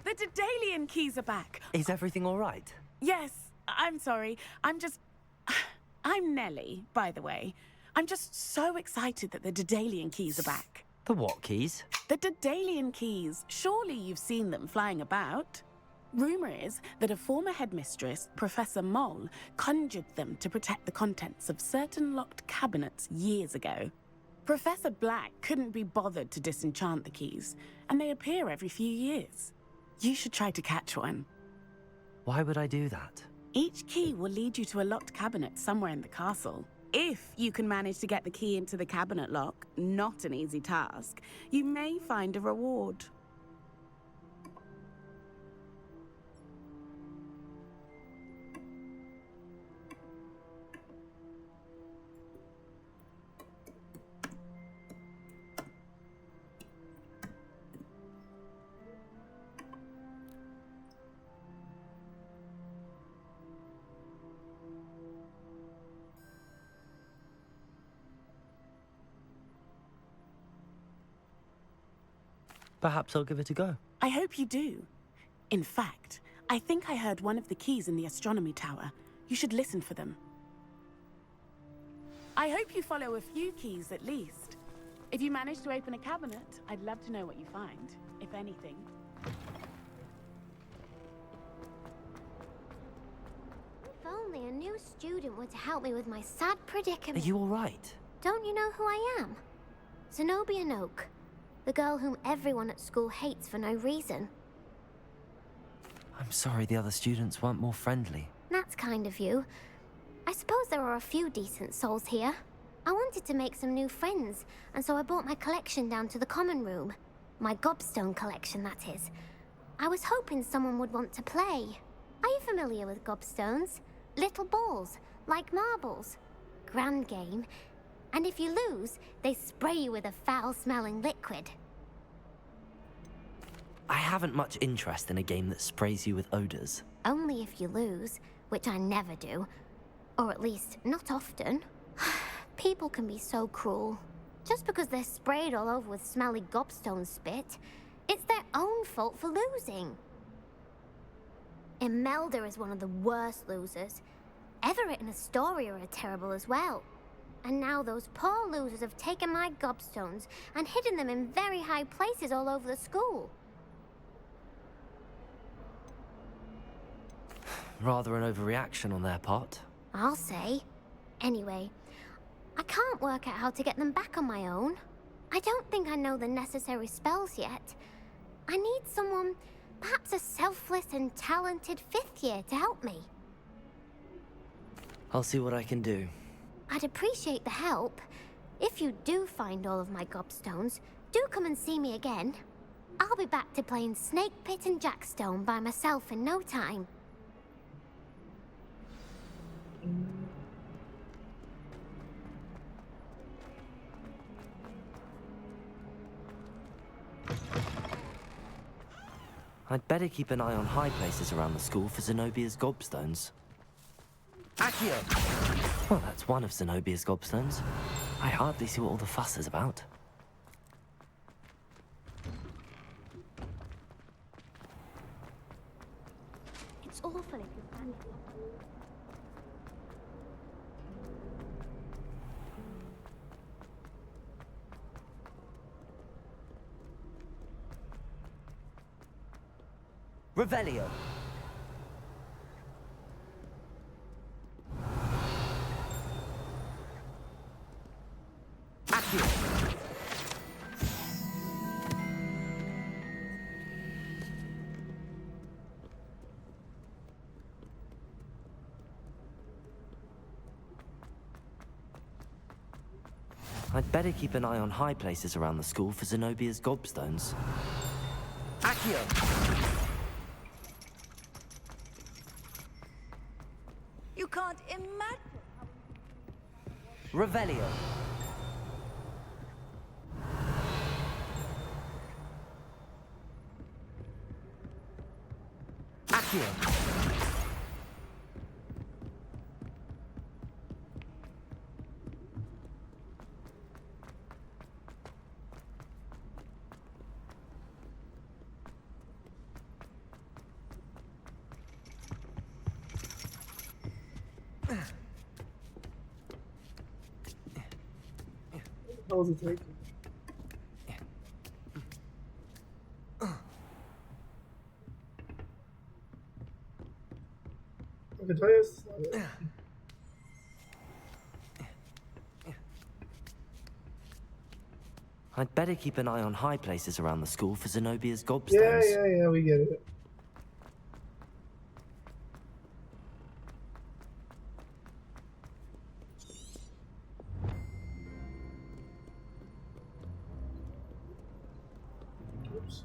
The Daedalian keys are back. Is everything all right? Yes, I'm sorry. I'm Nellie, by the way. I'm just so excited that the Daedalian keys are back. The what keys? The Daedalian keys. Surely you've seen them flying about. Rumour is that a former headmistress, Professor Moll, conjured them to protect the contents of certain locked cabinets years ago. Professor Black couldn't be bothered to disenchant the keys, and they appear every few years. You should try to catch one. Why would I do that? Each key will lead you to a locked cabinet somewhere in the castle. If you can manage to get the key into the cabinet lock, not an easy task, you may find a reward. Perhaps I'll give it a go. I hope you do. In fact, I think I heard one of the keys in the astronomy tower. You should listen for them. I hope you follow a few keys at least. If you manage to open a cabinet, I'd love to know what you find, if anything. If only a new student were to help me with my sad predicament. Are you all right? Don't you know who I am? Zenobia Noak, the girl whom everyone at school hates for no reason. I'm sorry the other students weren't more friendly. That's kind of you. I suppose there are a few decent souls here. I wanted to make some new friends, and so I brought my collection down to the common room. My gobstone collection, that is. I was hoping someone would want to play. Are you familiar with gobstones? Little balls, like marbles. Grand game. And if you lose, they spray you with a foul-smelling liquid. I haven't much interest in a game that sprays you with odors. Only if you lose, which I never do. Or at least, not often. People can be so cruel. Just because they're sprayed all over with smelly gobstone spit, it's their own fault for losing. Imelda is one of the worst losers. Everett and Astoria are terrible as well. And now those poor losers have taken my gobstones and hidden them in very high places all over the school. Rather an overreaction on their part. I'll say. Anyway, I can't work out how to get them back on my own. I don't think I know the necessary spells yet. I need someone, perhaps a selfless and talented 5th year to help me. I'll see what I can do. I'd appreciate the help. If you do find all of my gobstones, do come and see me again. I'll be back to playing Snake Pit and Jackstone by myself in no time. I'd better keep an eye on high places around the school for Zenobia's gobstones. Accio! Well, that's one of Zenobia's gobstones. I hardly see what all the fuss is about. It's awful if you find it. Revelio. Accio. I'd better keep an eye on high places around the school for Zenobia's gobstones. Accio. You can't imagine. Revelio. Accio. How was it taking? I can tell you it's not it. I'd better keep an eye on high places around the school for Zenobia's gobstones. Yeah, we get it. Oops.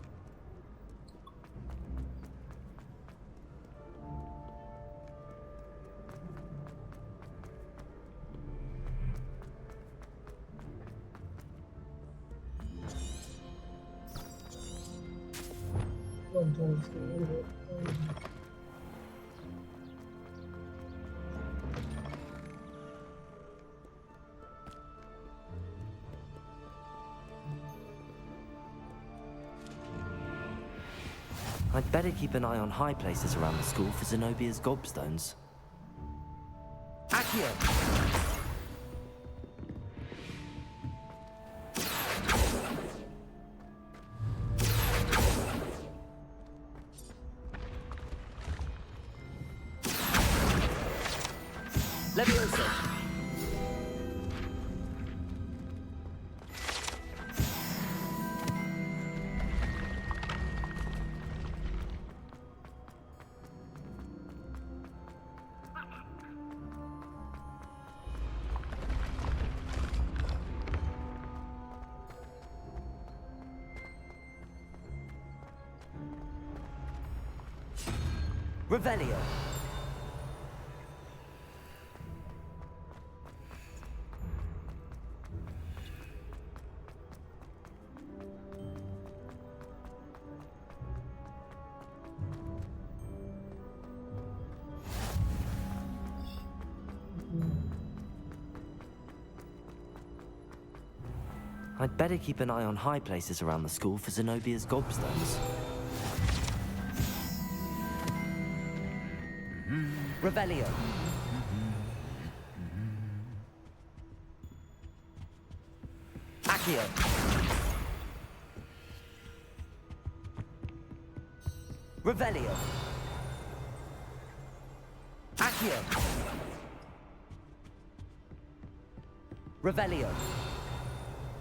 Sometimes a little bit. I'd better keep an eye on high places around the school for Zenobia's gobstones. Accio! Levioso! Revelio. I'd better keep an eye on high places around the school for Zenobia's gobstones. Revelio. Accio. Revelio. Accio. Revelio.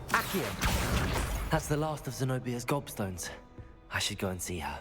Accio. That's the last of Zenobia's gobstones. I should go and see her.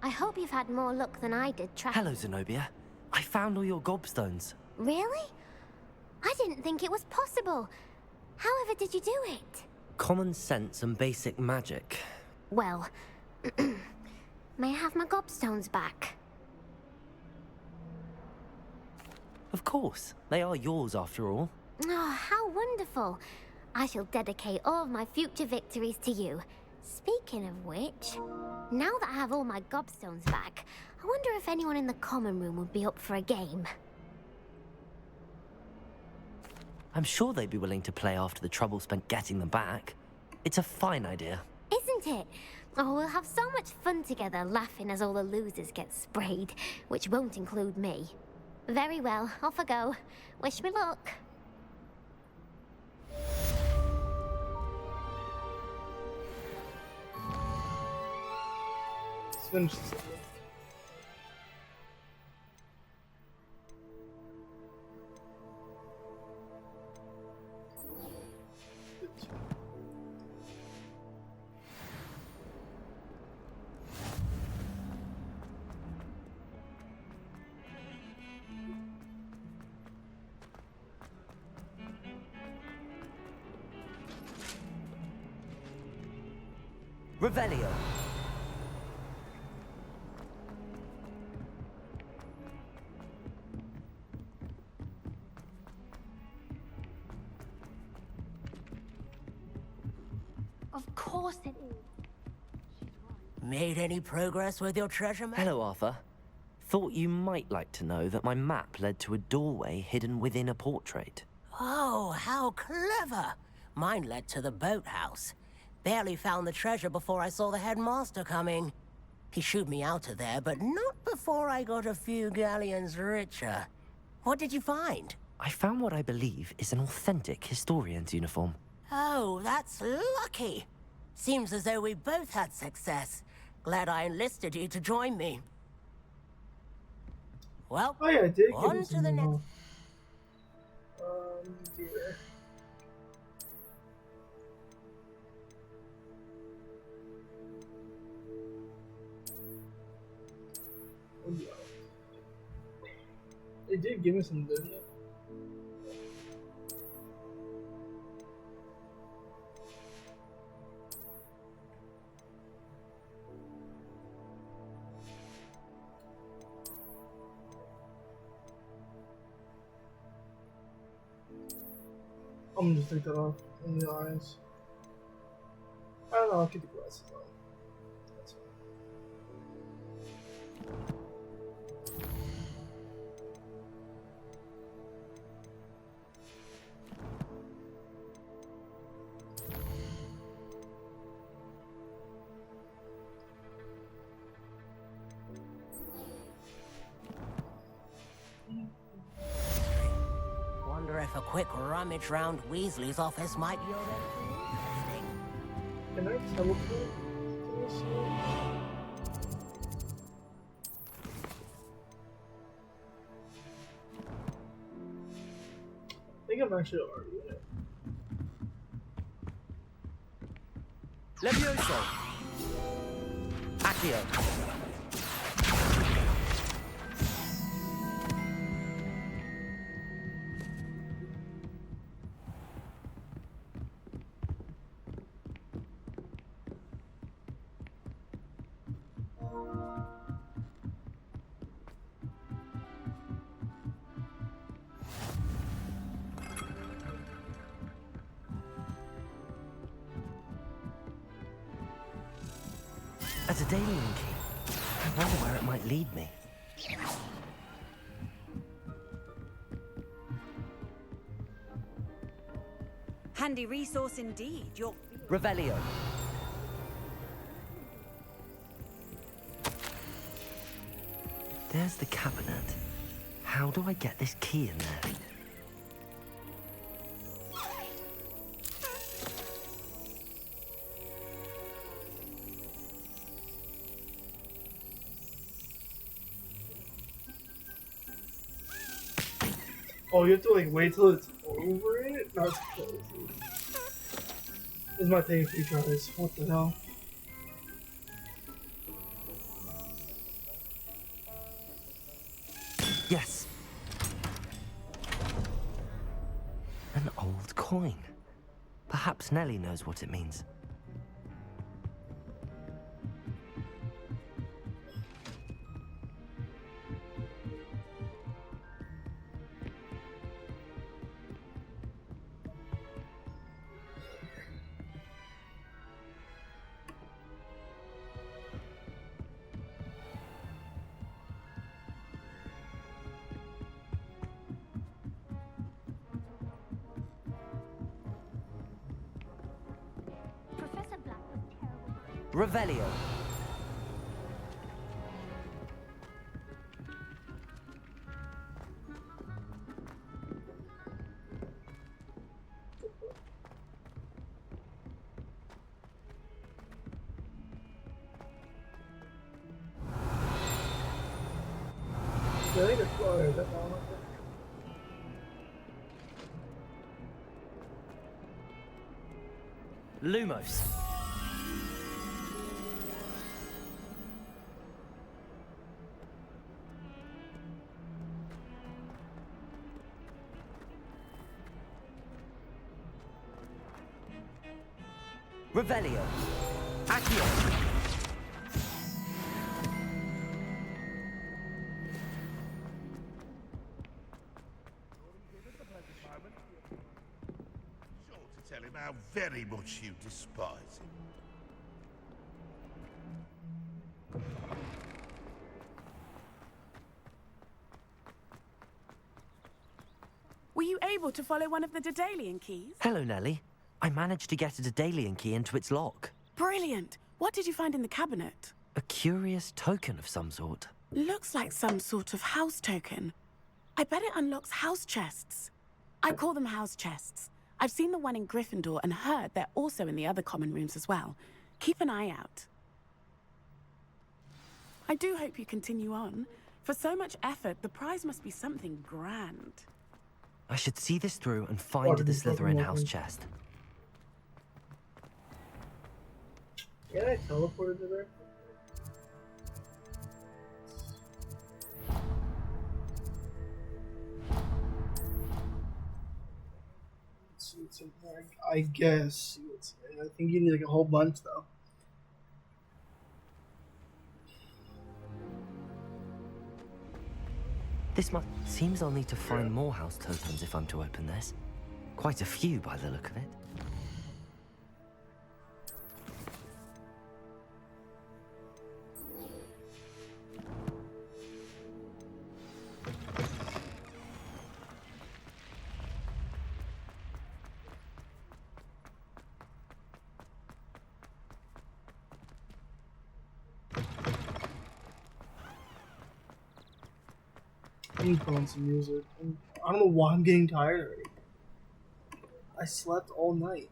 I hope you've had more luck than I did tracking. Hello, Zenobia. I found all your gobstones. Really? I didn't think it was possible. However did you do it? Common sense and basic magic. Well, may I have my gobstones back? Of course. They are yours, after all. Oh, how wonderful. I shall dedicate all of my future victories to you. Speaking of which, now that I have all my gobstones back, I wonder if anyone in the common room would be up for a game. I'm sure they'd be willing to play after the trouble spent getting them back. It's a fine idea. Isn't it? Oh, we'll have so much fun together, laughing as all the losers get sprayed, which won't include me. Very well, off I go. Wish me luck. Let's finish this. Revelio. Of course it is. Made any progress with your treasure map? Hello, Arthur. Thought you might like to know that my map led to a doorway hidden within a portrait. Oh, how clever! Mine led to the boathouse. Barely found the treasure before I saw the headmaster coming. He shooed me out of there, but not before I got a few galleons richer. What did you find? I found what I believe is an authentic historian's uniform. Oh, that's lucky. Seems as though we both had success. Glad I enlisted you to join me. Well, Oh yeah, I did on give to the next. Dear. Oh, yeah. They did give me some, didn't it? I'm gonna just take that off in the eyes. I don't know, I'll keep the glasses on. That's fine. Wonder if a quick rummage round Weasley's office might yield anything interesting. Can I teleport to this? I think I'm actually already in it. Levioso! Accio! As a Daemon Key, I wonder where it might lead me. Handy resource indeed. Your Revelio. There's the cabinet. How do I get this key in there? Oh, you have to like wait till it's over it? That's crazy. This might take a few tries. What the hell? Yes. An old coin. Perhaps Nellie knows what it means. Professor Black was terrible. Revelio. Yeah, I think it's that one. Lumos. Revelio. Accio. tell him how very much you despise him. Were you able to follow one of the Daedalian keys? Hello, Nellie. I managed to get a Daedalian key into its lock. Brilliant. What did you find in the cabinet? A curious token of some sort. Looks like some sort of house token. I bet it unlocks house chests. I call them house chests. I've seen the one in Gryffindor and heard they're also in the other common rooms as well. Keep an eye out. I do hope you continue on. For so much effort, the prize must be something grand. I should see this through and find the Slytherin house chest. Can I teleport it to there? Let's see what's in there. I guess. I think you need like a whole bunch though. Seems I'll need to find more house tokens if I'm to open this. Quite a few by the look of it. I need to put on some music. I don't know why I'm getting tired already. I slept all night.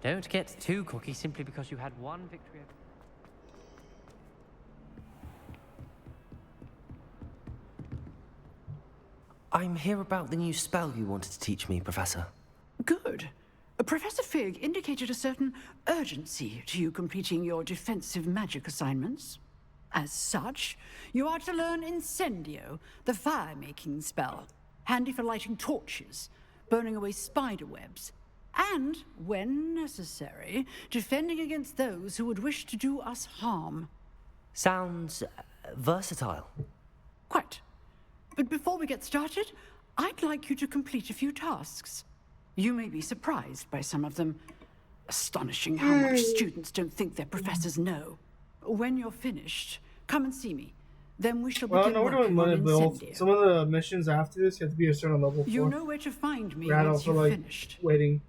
Don't get too cocky simply because you had one victory. I'm here about the new spell you wanted to teach me, Professor. Good. Professor Fig indicated a certain urgency to you completing your defensive magic assignments. As such, you are to learn Incendio, the fire-making spell, handy for lighting torches, burning away spider webs, and, when necessary, defending against those who would wish to do us harm. Sounds versatile. Quite. But before we get started, I'd like you to complete a few tasks. You may be surprised by some of them. Astonishing how much students don't think their professors know. When you're finished, come and see me. Then we shall begin working on Incendio. Some of the missions after this you have to be a certain level for. You know where to find me Rattle once for you've like finished. waiting.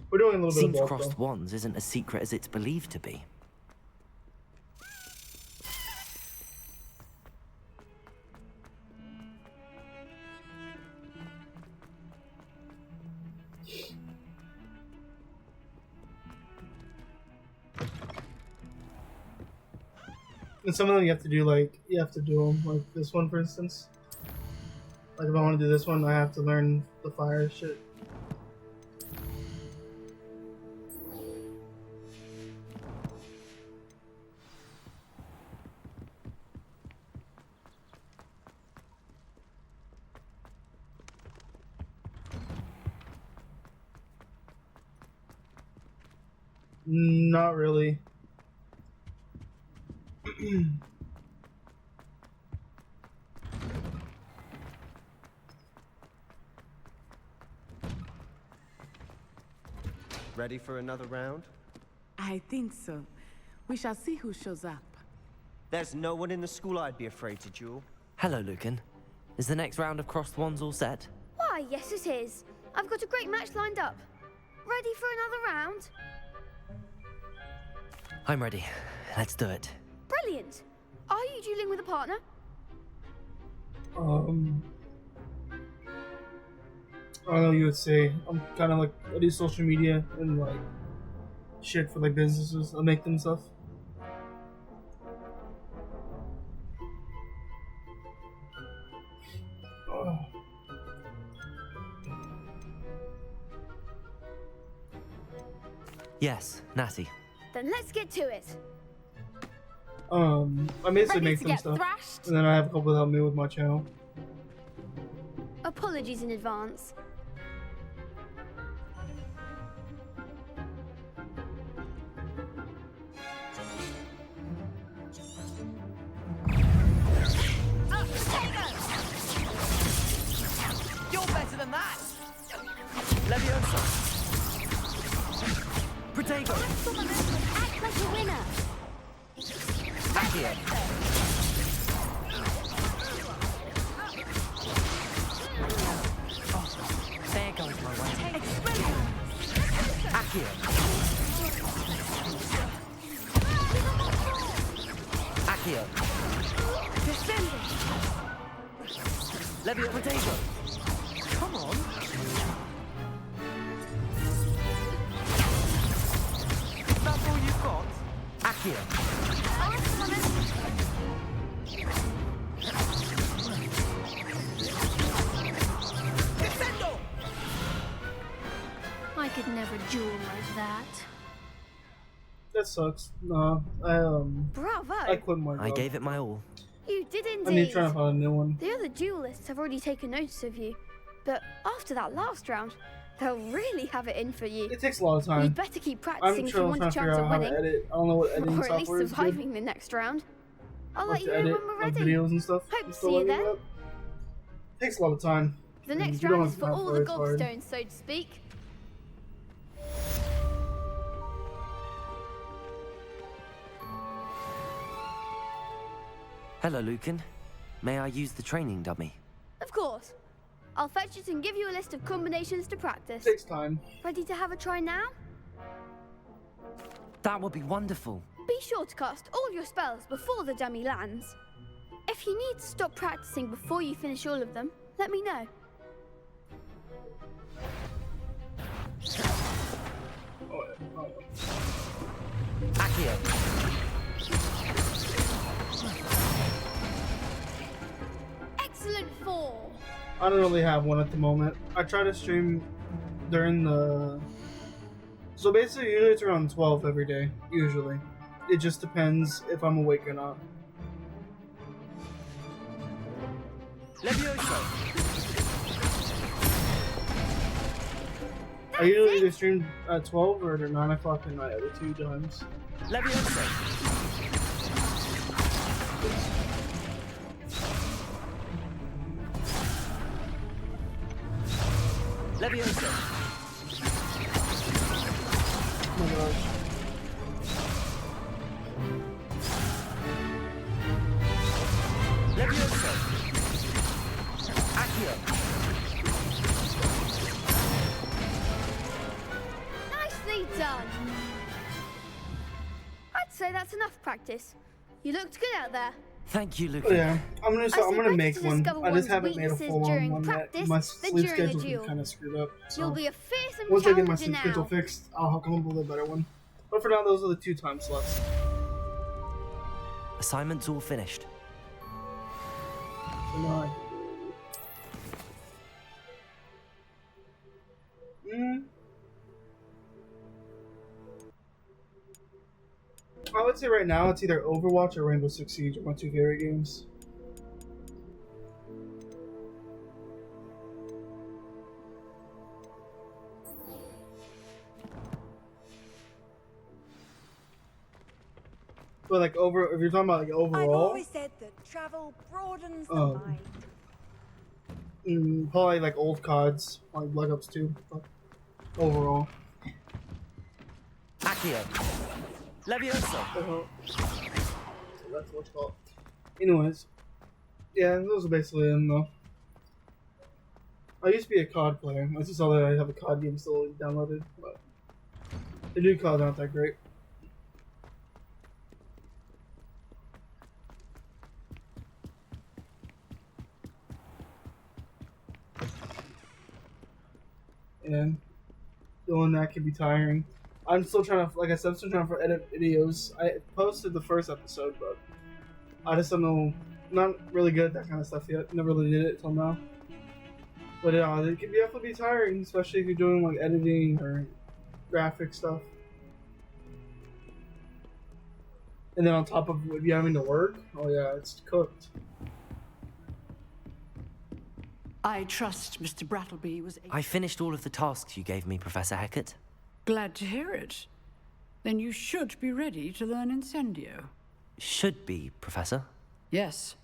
We're doing a little Seems bit of both, crossed wands isn't as secret as it's believed to be. And some of them you have to do them like this one for instance. Like if I want to do this one, I have to learn the fire shit. Not really. Ready for another round? I think so. We shall see who shows up. There's no one in the school I'd be afraid to duel. Hello, Lucan. Is the next round of crossed wands all set? Why, yes it is. I've got a great match lined up. Ready for another round? I'm ready. Let's do it. Brilliant. Are you dueling with a partner? I don't know what you would say. I'm kind of like, I do social media and like shit for like businesses. I make them stuff. Oh. Yes, Natty. Then let's get to it. I basically Ready make to them get stuff, thrashed? and then I have a couple that help me with my channel. Apologies in advance. You're better than that! Leviosa! Protego! Act like a winner. Accio! There goes my way. Accio! Accio! Descending! Levio Protego! Come on! That's all you've got? Accio! Descendo! I could never duel like that. That sucks. No, Bravo! I quit my job. I gave it my all. You did I need indeed. to try to find a new one. The other duelists have already taken notice of you, but after that last round, they'll really have it in for you. It takes a lot of time. You'd better keep I'm practicing if you trying want a to figure chance out of how to winning, edit. I don't know what editing or at least software is good. surviving the next round. I'll Like let you to know edit when we're like ready. videos and stuff. Hope You to still see you let me then. do that? Takes a lot of time. The next You don't round have is for time all for the it, it's hard. gobstones, so to speak. Hello, Lucan. May I use the training dummy? Of course. I'll fetch it and give you a list of combinations to practice. Takes time. Ready to have a try now? That would be wonderful. Be sure to cast all your spells before the dummy lands. If you need to stop practicing before you finish all of them, let me know. Accio! Excellent fall. I don't really have one at the moment. I try to stream during the... So basically, usually it's around 12 every day. Usually. It just depends if I'm awake or not. Levioso! I usually either stream at 12 or at 9 o'clock at night, the two times. Levioso! Levioso! Oh my gosh. Levioso! Accio! Nicely done. I'd say that's enough practice. You looked good out there. Thank you, Oh, Lucan. yeah, I'm gonna better make to one. discover I just one's haven't made a weaknesses full-on during one yet. practice My than sleep during a schedule's duel. been kind of screwed up. So You'll be a fearsome once I get my challenger sleep now. schedule fixed, I'll come up with a better one. But for now, those are the 2 time slots. Assignment's all finished. So now I would say right now it's either Overwatch or Rainbow Six Siege are my 2 favorite games. But like if you're talking about like I've overall, always said that travel broadens the mind. probably like old CODs, like Black Ops 2. But overall. Accio! Levioso! That's what's called. Anyways, yeah, those are basically them though. I used to be a COD player. I just saw that I have a COD game still downloaded, but the new COD's not that great. and doing that can be tiring. I'm still trying to, like I said, I'm still trying to edit videos. I posted the first episode, but I just don't know, not really good at that kind of stuff yet. Never really did it till now. But it can definitely be tiring, especially if you're doing like editing or graphic stuff. And then on top of you having to work, oh yeah, it's cooked. I trust Mr. Brattleby was I finished all of the tasks you gave me, Professor Hecat. glad to hear it. Then you should be ready to learn Incendio. Should be, Professor. Yes.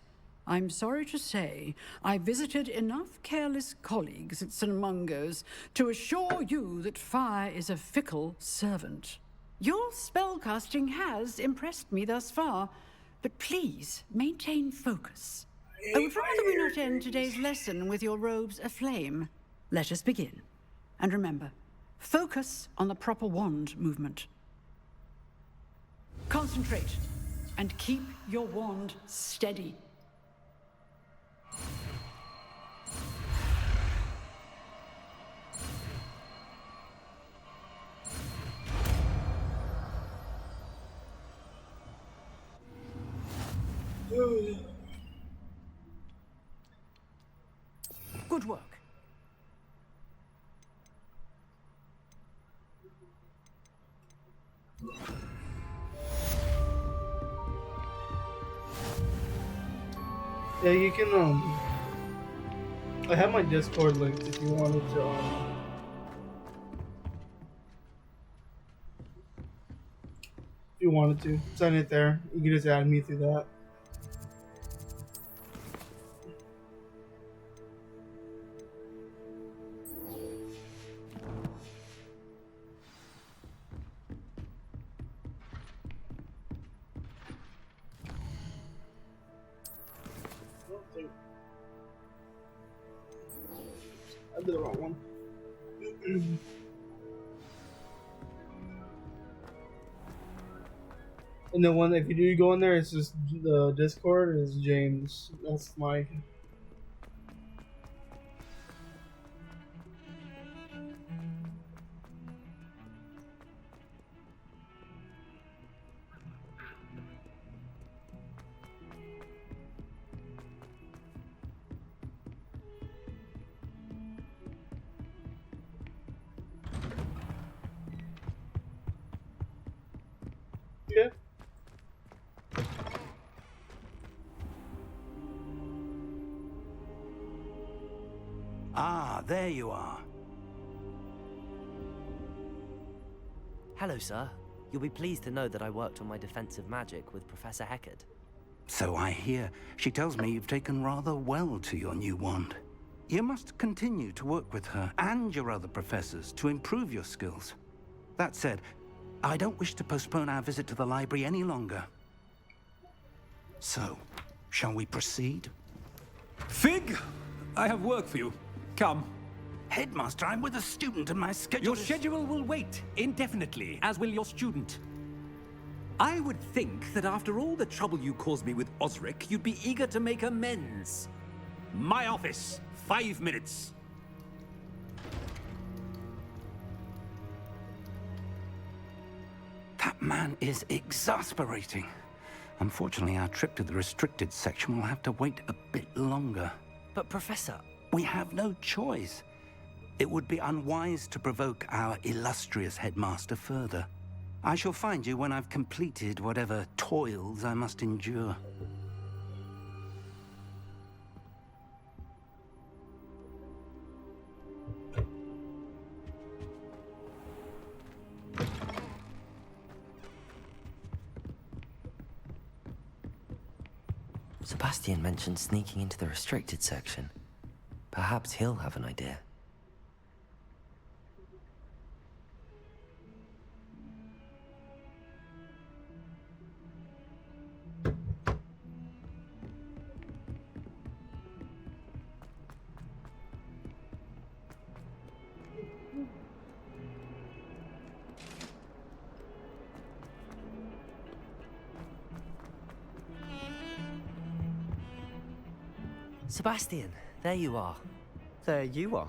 I'm sorry to say, I visited enough careless colleagues at St. Mungo's to assure you that fire is a fickle servant. Your spellcasting has impressed me thus far, but please maintain focus. I would rather we not end today's lesson with your robes aflame. Let us begin. And remember, focus on the proper wand movement. Concentrate, and keep your wand steady. Good work. Yeah, you can, I have my Discord linked if you wanted to, if you wanted to. Send it there. You can just add me through that. I did the wrong one. And the one, if you do go in there, it's just the Discord is James. That's my. Yeah. Ah, there you are. Hello, sir. You'll be pleased to know that I worked on my defensive magic with Professor Hecat. So I hear. She tells me you've taken rather well to your new wand. You must continue to work with her and your other professors to improve your skills. That said, I don't wish to postpone our visit to the library any longer. So, shall we proceed? Fig, I have work for you. Come. Headmaster, I'm with a student and my schedule Your schedule will wait indefinitely, as will your student. I would think that after all the trouble you caused me with Osric, you'd be eager to make amends. My office, 5 minutes. That man is exasperating. Unfortunately, our trip to the restricted section will have to wait a bit longer. But, Professor... We have no choice. It would be unwise to provoke our illustrious headmaster further. I shall find you when I've completed whatever toils I must endure. Sebastian mentioned sneaking into the restricted section. Perhaps he'll have an idea. Sebastian, there you are. There you are.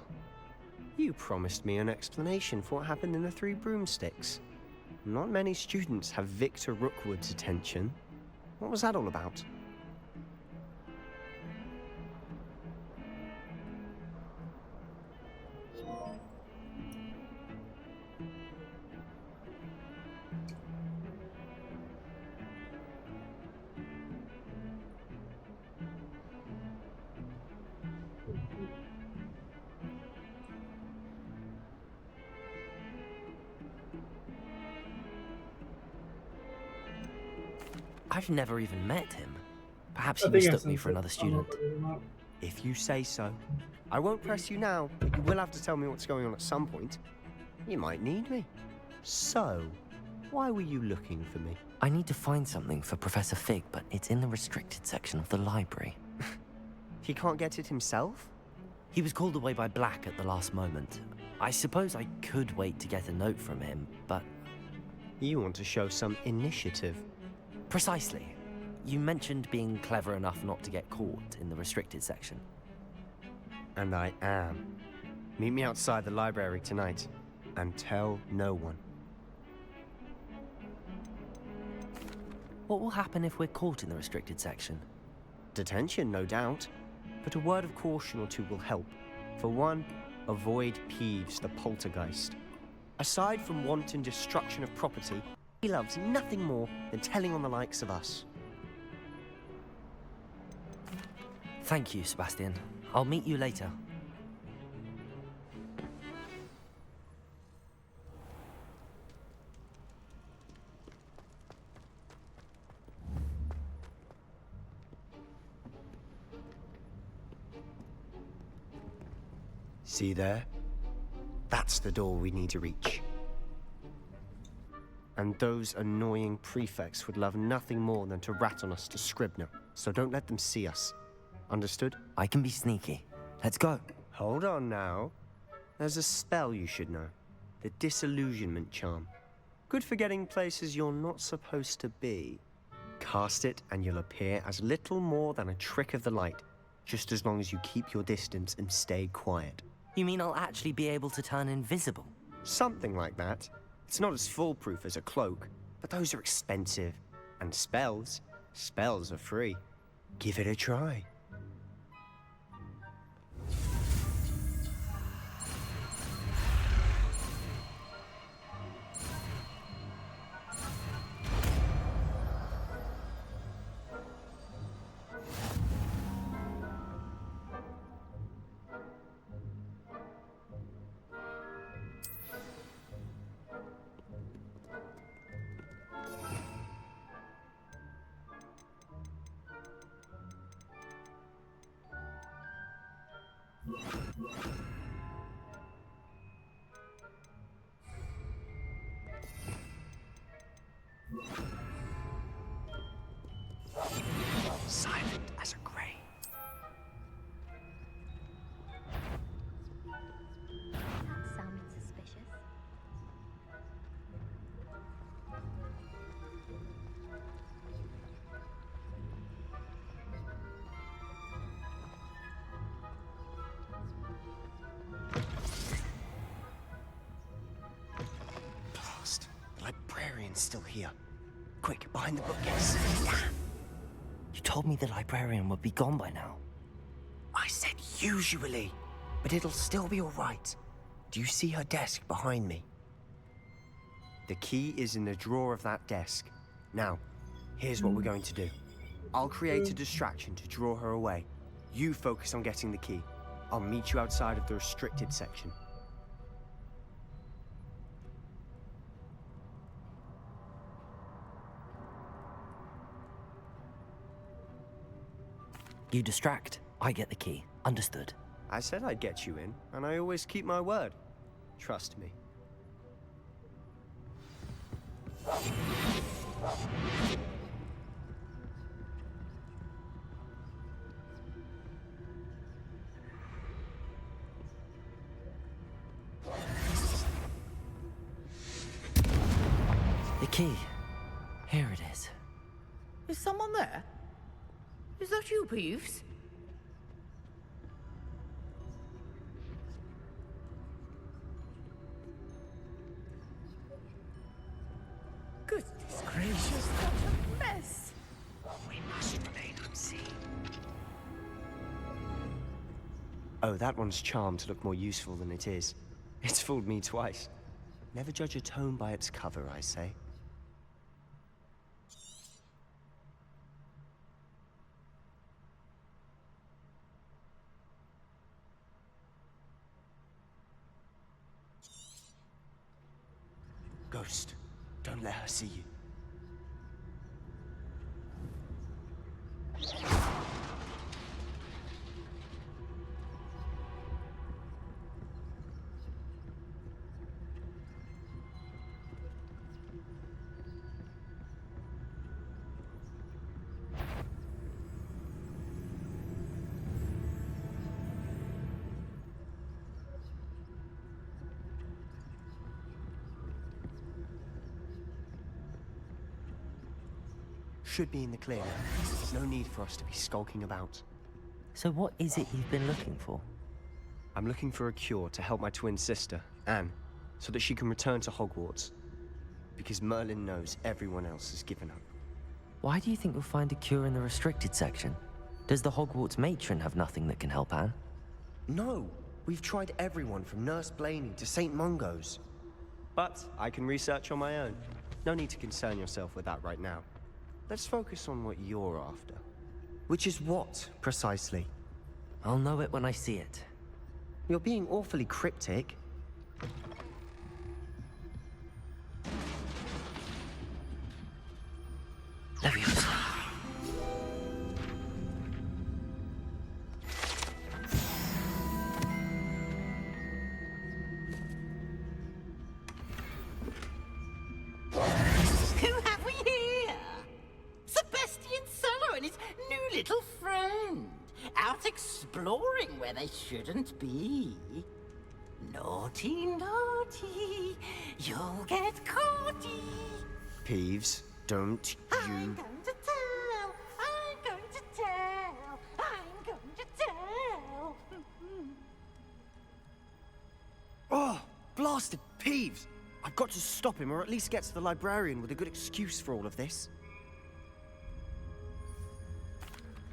You promised me an explanation for what happened in the Three Broomsticks. Not many students have Victor Rookwood's attention. What was that all about? I've never even met him. Perhaps I he think I mistook me sent for it. another I don't know student. if I did or not. If you say so. I won't press you now, but you will have to tell me what's going on at some point. You might need me. So, why were you looking for me? I need to find something for Professor Fig, but it's in the restricted section of the library. He can't get it himself? He was called away by Black at the last moment. I suppose I could wait to get a note from him, but... You want to show some initiative. Precisely. You mentioned being clever enough not to get caught in the restricted section. And I am. Meet me outside the library tonight, and tell no one. What will happen if we're caught in the restricted section? Detention, no doubt. But a word of caution or two will help. For one, avoid Peeves the poltergeist. Aside from wanton destruction of property, he loves nothing more than telling on the likes of us. Thank you, Sebastian. I'll meet you later. See there? That's the door we need to reach. And those annoying prefects would love nothing more than to rat on us to Scribner, so don't let them see us. Understood? I can be sneaky. Let's go. Hold on now. There's a spell you should know. The Disillusionment Charm. Good for getting places you're not supposed to be. Cast it and you'll appear as little more than a trick of the light, just as long as you keep your distance and stay quiet. You mean I'll actually be able to turn invisible? Something like that. It's not as foolproof as a cloak, but those are expensive. And spells are free. Give it a try. Silent as a grave. That sounded suspicious. Blast. The librarian's still here. Quick, behind the bookcase. You told me the librarian would be gone by now. I said usually, but it'll still be all right. Do you see her desk behind me? The key is in the drawer of that desk. Now, here's what we're going to do. I'll create a distraction to draw her away. You focus on getting the key. I'll meet you outside of the restricted section. You distract, I get the key. Understood. I said I'd get you in, and I always keep my word. Trust me. The key. Here it is. Is someone there? Is that you, Peeves? Goodness gracious, what a mess! We must remain unseen. Oh, that one's charmed to look more useful than it is. It's fooled me twice. Never judge a tome by its cover, I say. Ghost, don't let her see you. Should be in the clear now. No need for us to be skulking about. So what is it you've been looking for? I'm looking for a cure to help my twin sister, Anne, so that she can return to Hogwarts. Because Merlin knows everyone else has given up. Why do you think you'll find a cure in the restricted section? Does the Hogwarts matron have nothing that can help Anne? No! We've tried everyone from Nurse Blaney to St. Mungo's. But I can research on my own. No need to concern yourself with that right now. Let's focus on what you're after. Which is what, precisely? I'll know it when I see it. You're being awfully cryptic. Leviosa. Who have we here? Sebastian Sallow and his new little friend. Out exploring where they shouldn't be. Naughty, naughty. You'll get caughty. Peeves, don't you... I'm going to tell. I'm going to tell. I'm going to tell. Oh, blasted Peeves! I've got to stop him, or at least get to the librarian with a good excuse for all of this.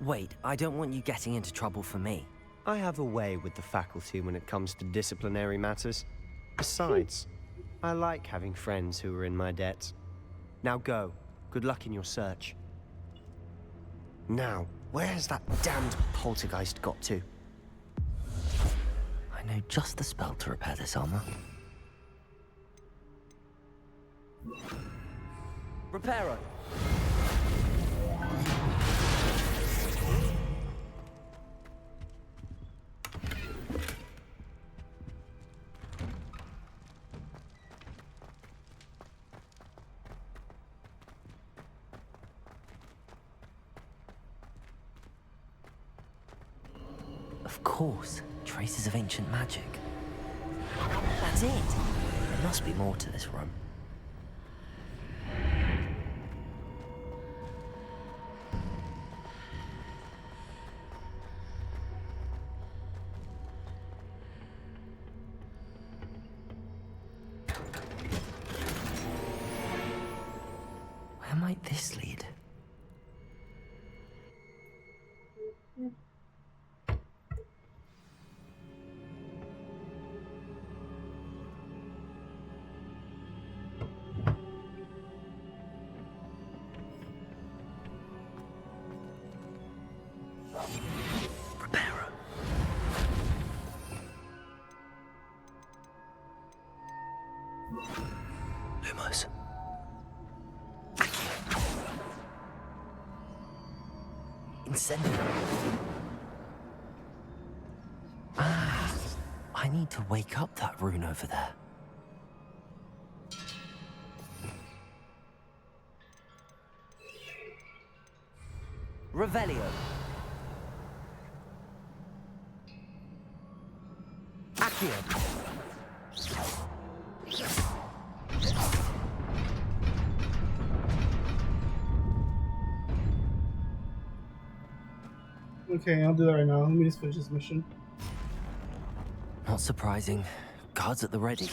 Wait, I don't want you getting into trouble for me. I have a way with the faculty when it comes to disciplinary matters. Besides, I like having friends who are in my debt. Now go. Good luck in your search. Now, where has that damned poltergeist got to? I know just the spell to repair this armor. Reparo! Of course, traces of ancient magic. That's it. There must be more to this room. Where might this lead? Lumos. Incendio. Ah, I need to wake up that rune over there. Revelio. Accio. Okay, I'll do that right now. Let me just finish this mission. Not surprising. Guards at the ready.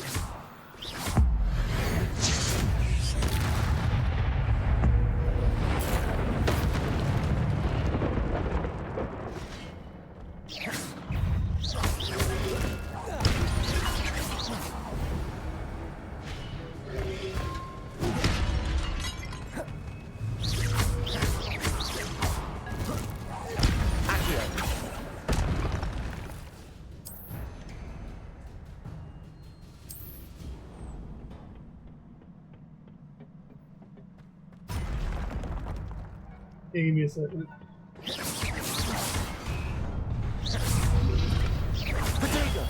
Hey, give me a second. Potato!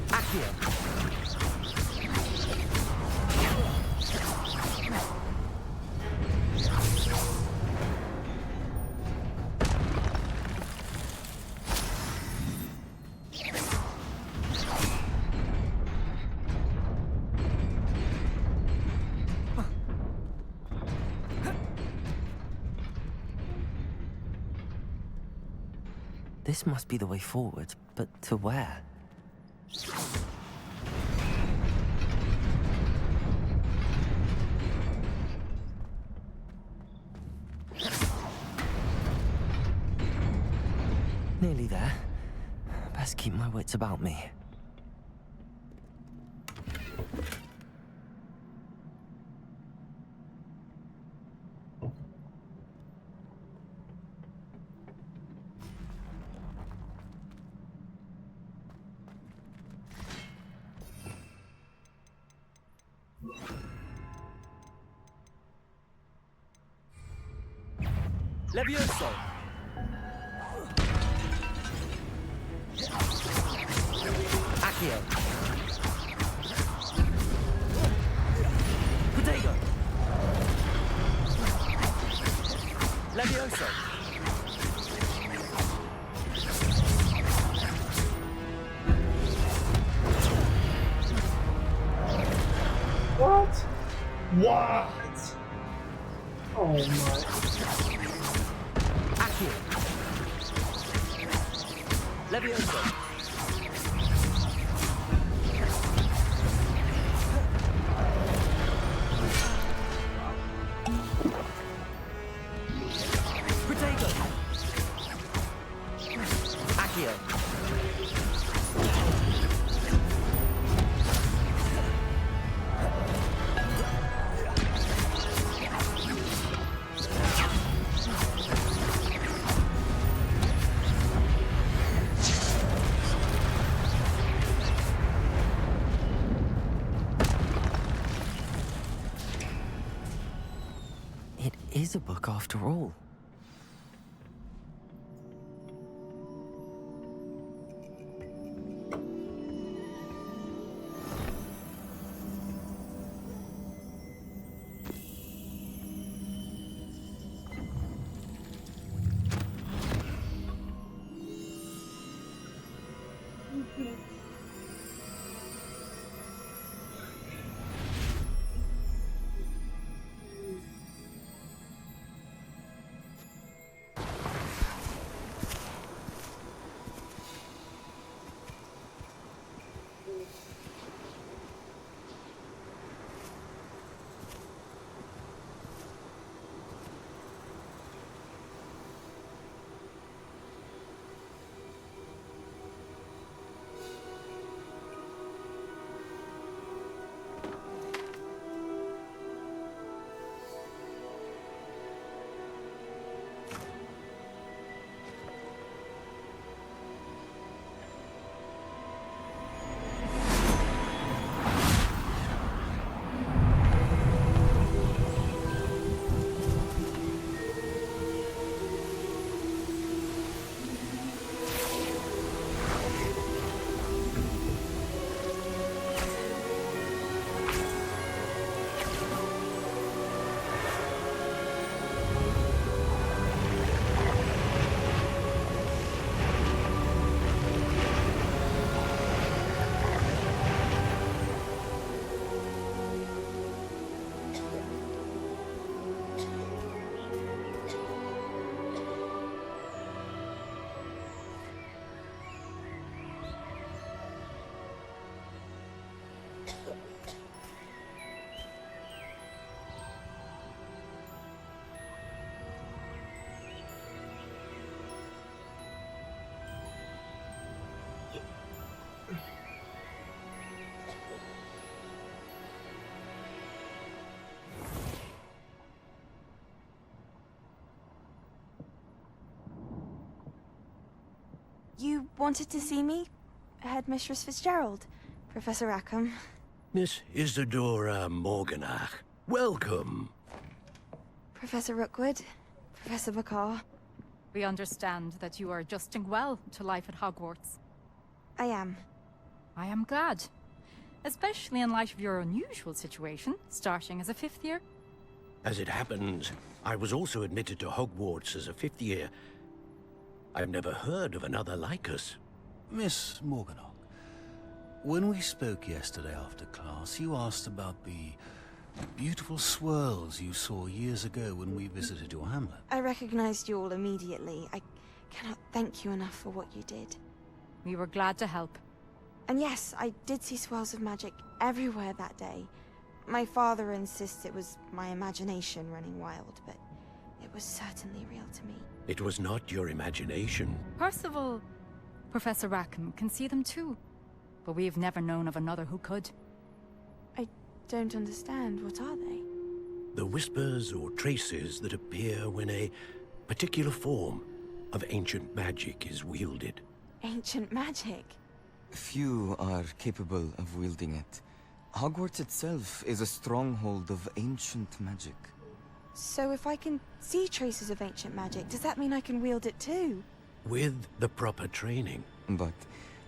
Accio! This must be the way forward, but to where? Nearly there. Best keep my wits about me. Levioso! Accio! Potato! Levioso! What? What? Oh my. Accio! Levioso! Potato! Accio! It is a book after all. You wanted to see me? Headmistress Fitzgerald, Professor Rackham. Miss Isadora Morganach, welcome. Professor Rookwood, Professor Bakar. We understand that you are adjusting well to life at Hogwarts. I am. I am glad. Especially in light of your unusual situation, starting as a 5th year. As it happens, I was also admitted to Hogwarts as a 5th year. I've never heard of another like us. Miss Morganach, when we spoke yesterday after class, you asked about the beautiful swirls you saw years ago when we visited your hamlet. I recognized you all immediately. I cannot thank you enough for what you did. We were glad to help. And yes, I did see swirls of magic everywhere that day. My father insists it was my imagination running wild, but it was certainly real to me. It was not your imagination. Percival, Professor Rackham can see them too. But we have never known of another who could. I don't understand. What are they? The whispers or traces that appear when a particular form of ancient magic is wielded. Ancient magic? Few are capable of wielding it. Hogwarts itself is a stronghold of ancient magic. So if I can see traces of ancient magic, does that mean I can wield it too? With the proper training. But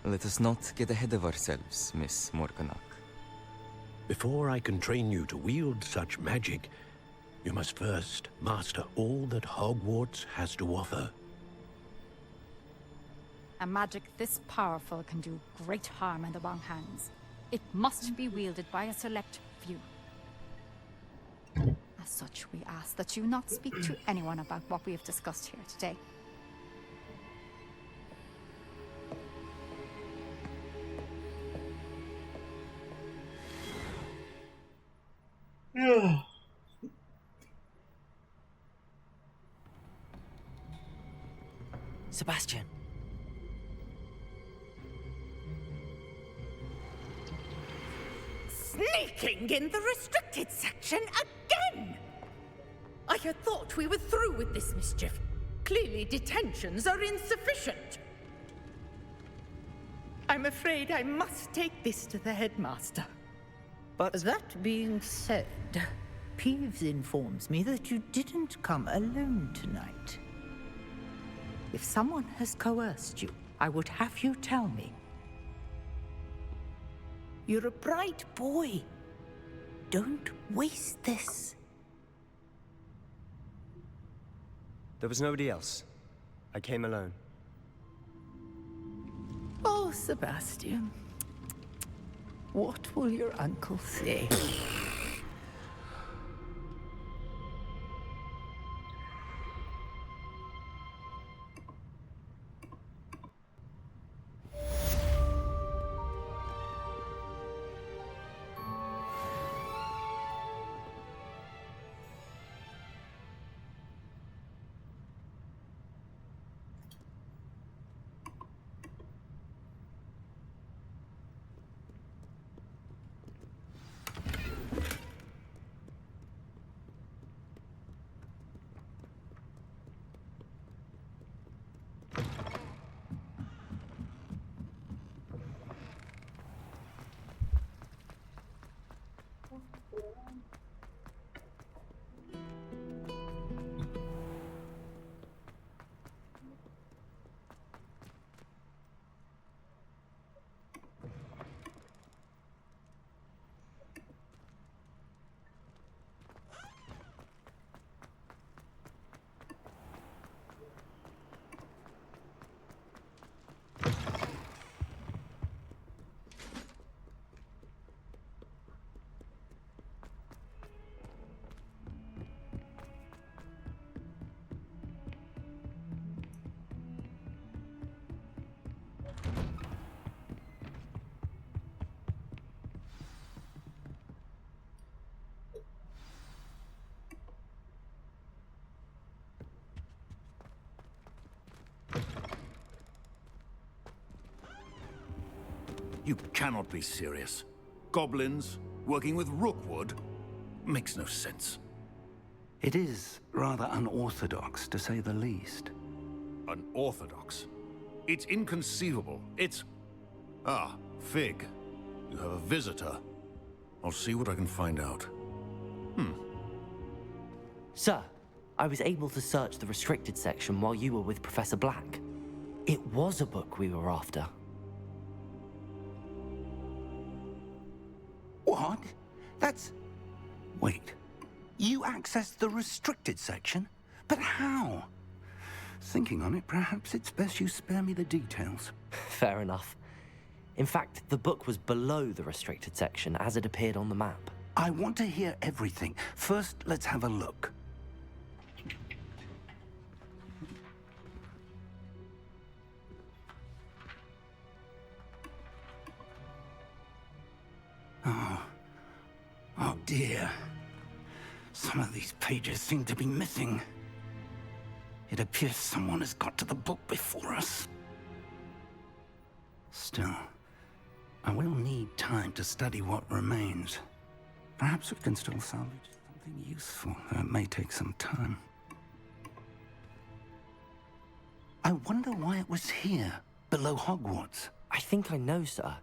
let us not get ahead of ourselves, Miss Morganach. Before I can train you to wield such magic, you must first master all that Hogwarts has to offer. A magic this powerful can do great harm in the wrong hands. It must be wielded by a select few. As such, we ask that you not speak to anyone about what we have discussed here today. Yeah. Sebastian. Sneaking in the restricted section again! I had thought we were through with this mischief. Clearly detentions are insufficient. I'm afraid I must take this to the headmaster. But that being said, Peeves informs me that you didn't come alone tonight. If someone has coerced you, I would have you tell me. You're a bright boy. Don't waste this. There was nobody else. I came alone. Oh, Sebastian. What will your uncle say? You cannot be serious. Goblins working with Rookwood makes no sense. It is rather unorthodox, to say the least. Unorthodox? It's inconceivable. It's... Ah, Fig. You have a visitor. I'll see what I can find out. Sir, I was able to search the restricted section while you were with Professor Black. It was a book we were after. What? That's... Wait. You accessed the restricted section? But how? Thinking on it, perhaps it's best you spare me the details. Fair enough. In fact, the book was below the restricted section as it appeared on the map. I want to hear everything. First, let's have a look. Oh dear. Some of these pages seem to be missing. It appears someone has got to the book before us. Still, I will need time to study what remains. Perhaps we can still salvage something useful, though it may take some time. I wonder why it was here, below Hogwarts. I think I know, sir.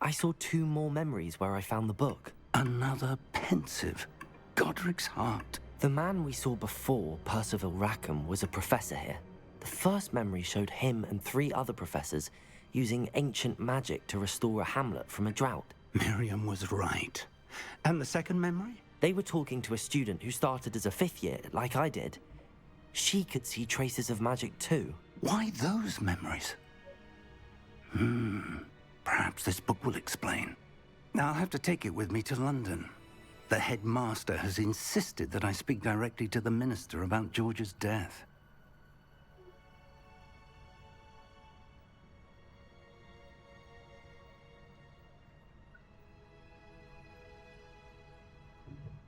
I saw 2 more memories where I found the book. Another pensive. Godric's heart. The man we saw before, Percival Rackham, was a professor here. The first memory showed him and 3 other professors using ancient magic to restore a hamlet from a drought. Miriam was right. And the second memory? They were talking to a student who started as a 5th year, like I did. She could see traces of magic too. Why those memories? Perhaps this book will explain. Now I'll have to take it with me to London. The headmaster has insisted that I speak directly to the minister about George's death.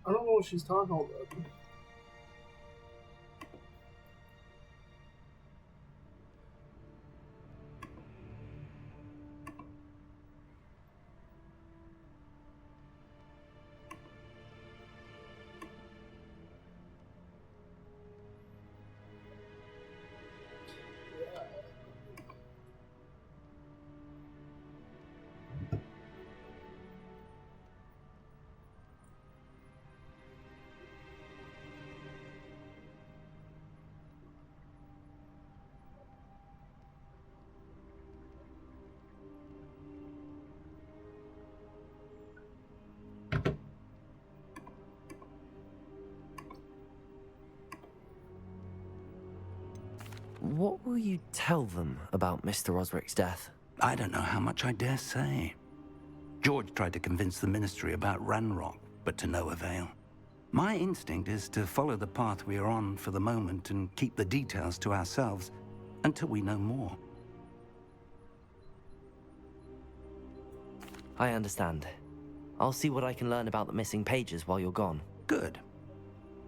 I don't know what she's talking about. What will you tell them about Mr. Osric's death? I don't know how much I dare say. George tried to convince the ministry about Ranrock, but to no avail. My instinct is to follow the path we are on for the moment and keep the details to ourselves until we know more. I understand. I'll see what I can learn about the missing pages while you're gone. Good.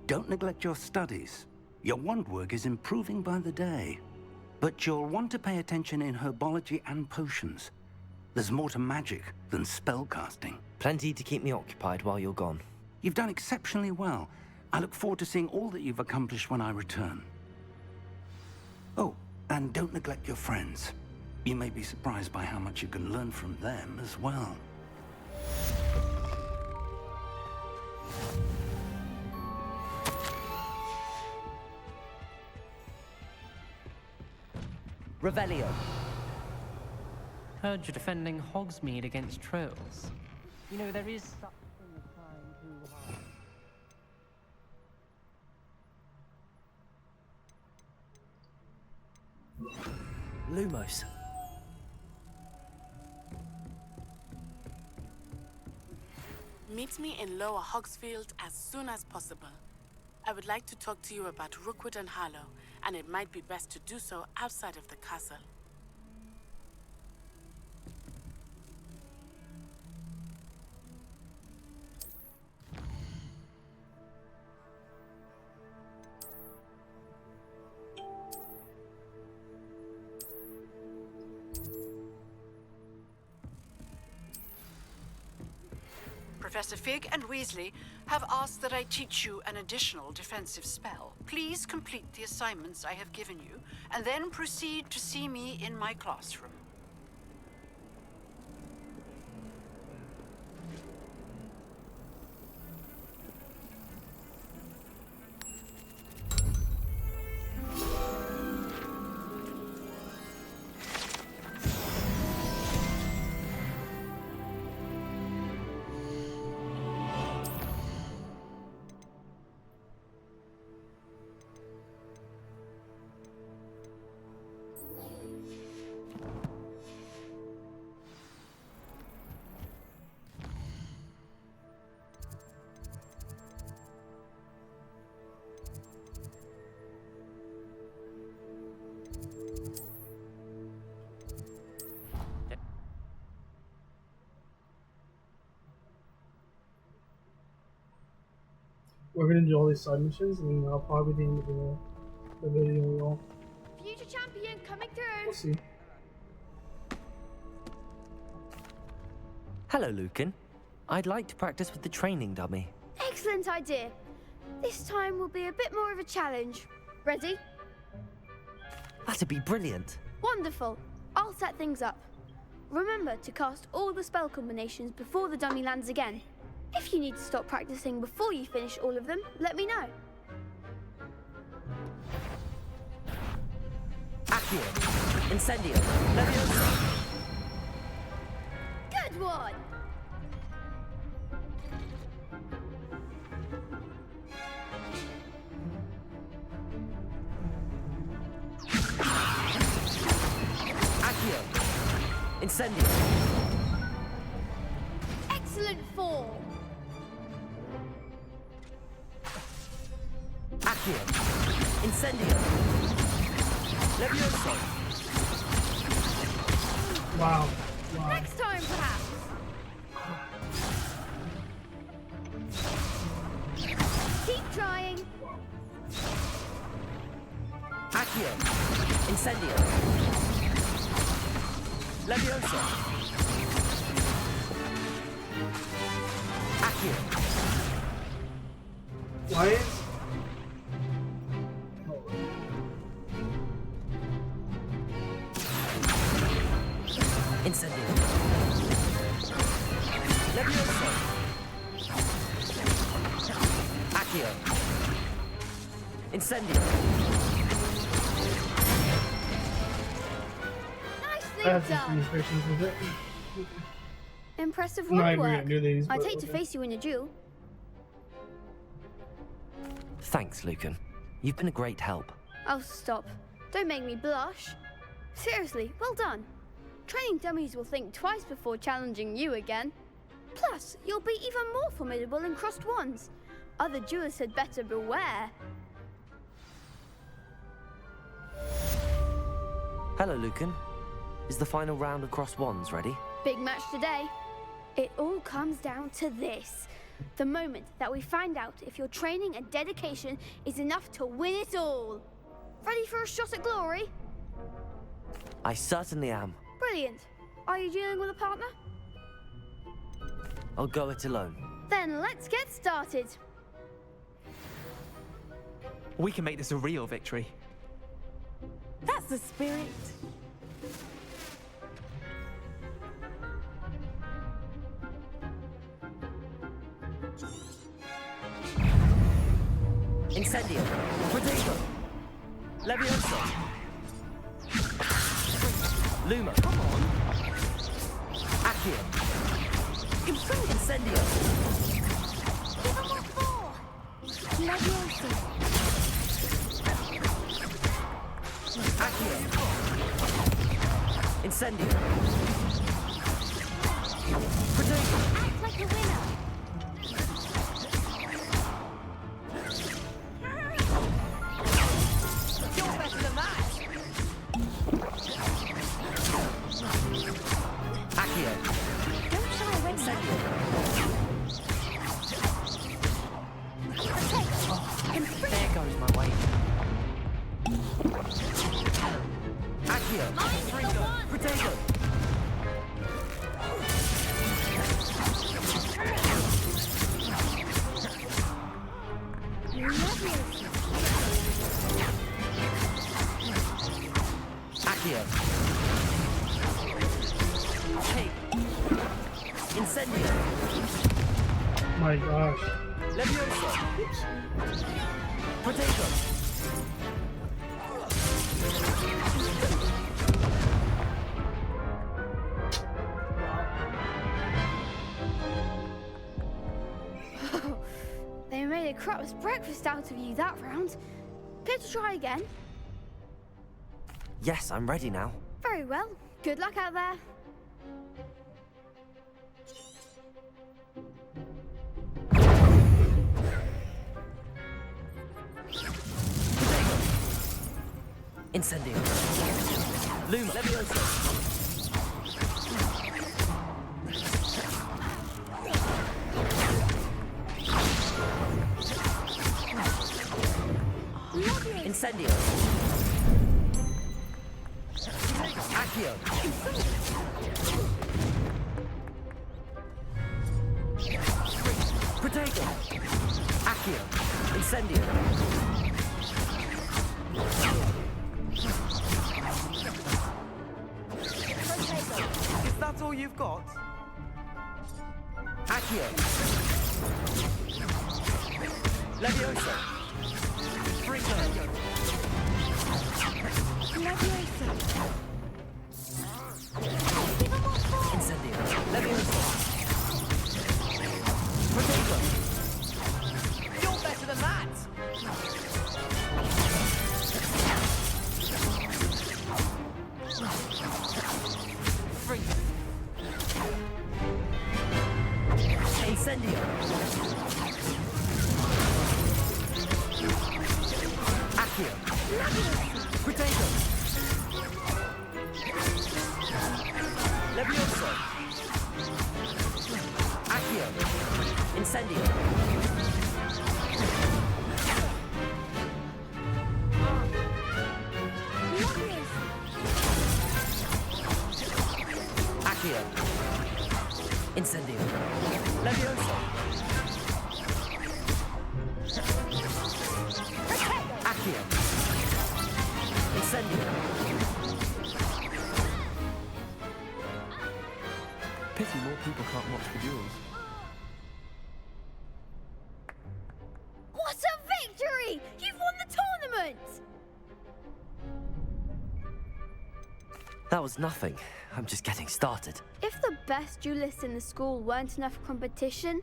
Don't neglect your studies. Your wand work is improving by the day. But you'll want to pay attention in herbology and potions. There's more to magic than spellcasting. Plenty to keep me occupied while you're gone. You've done exceptionally well. I look forward to seeing all that you've accomplished when I return. Oh, and don't neglect your friends. You may be surprised by how much you can learn from them as well. Revelio. Heard you're defending Hogsmeade against trolls. You know, there is such a thing as trying too hard. Lumos. Meet me in Lower Hogsfield as soon as possible. I would like to talk to you about Rookwood and Harlow, and it might be best to do so outside of the castle. Professor Fig and Weasley have asked that I teach you an additional defensive spell. Please complete the assignments I have given you, and then proceed to see me in my classroom. we're gonna do all these side missions, and then I'll probably be the end of the video. We'll Future champion coming through. we'll see. Hello, Lucan. I'd like to practice with the training dummy. Excellent idea. This time will be a bit more of a challenge. Ready? That'd be brilliant. Wonderful. I'll set things up. Remember to cast all the spell combinations before the dummy lands again. If you need to stop practicing before you finish all of them, let me know. Accio. Incendio. Leviosa. Good one! Accio. Incendio. Excellent form! Accio. Incendio. Leviosa. Wow. Next time, perhaps. Keep trying. Accio. Incendio. Leviosa. Accio. Why is Incendio. Leviosa. Accio. Incendio. Nicely I have to done. be patient with it? Impressive No, I agree, I work. knew these, I'd but hate to okay. face you in a duel. Thanks, Lucan. You've been a great help. Oh, stop. Don't make me blush. Seriously, well done. Training dummies will think twice before challenging you again. Plus, you'll be even more formidable in crossed wands. Other duelists had better beware. Hello, Lucan. Is the final round of Cross Wands ready? Big match today. It all comes down to this. The moment that we find out if your training and dedication is enough to win it all. Ready for a shot at glory? I certainly am. Brilliant. Are you dealing with a partner? I'll go it alone. Then let's get started. We can make this a real victory. That's the spirit. Incendio. Protego. Leviosa. Luma. Come on. Accio. Incendio. Give him what for. Leviosa. Accio. Incendio. Protego. Act like a winner. You're better than that. Accio. Don't shy away. Incendio. There goes my weight. Accio. Protego. Accio. Hey. Incendio. My gosh. Leviosa. Protego. They made a crap's breakfast out of you that round. Care to try again? Yes, I'm ready now. Very well. Good luck out there. Incendio. Luma. Leviosa. Incendio. Accio. Protego. Accio. Incendio. Is that all you've got? Accio. Levioso. Fringo. Leviosa. Incendio. Levioso. Protego. You're better than that! Freeze. Incendio. Accio. Protego. Levioso. Accio. Incendio. Accio. Incendio. Levioso. Accio. Incendio. Pity more people can't watch the duels. What a victory! You've won the tournament! That was nothing. I'm just getting started. If the best duelists in the school weren't enough for competition,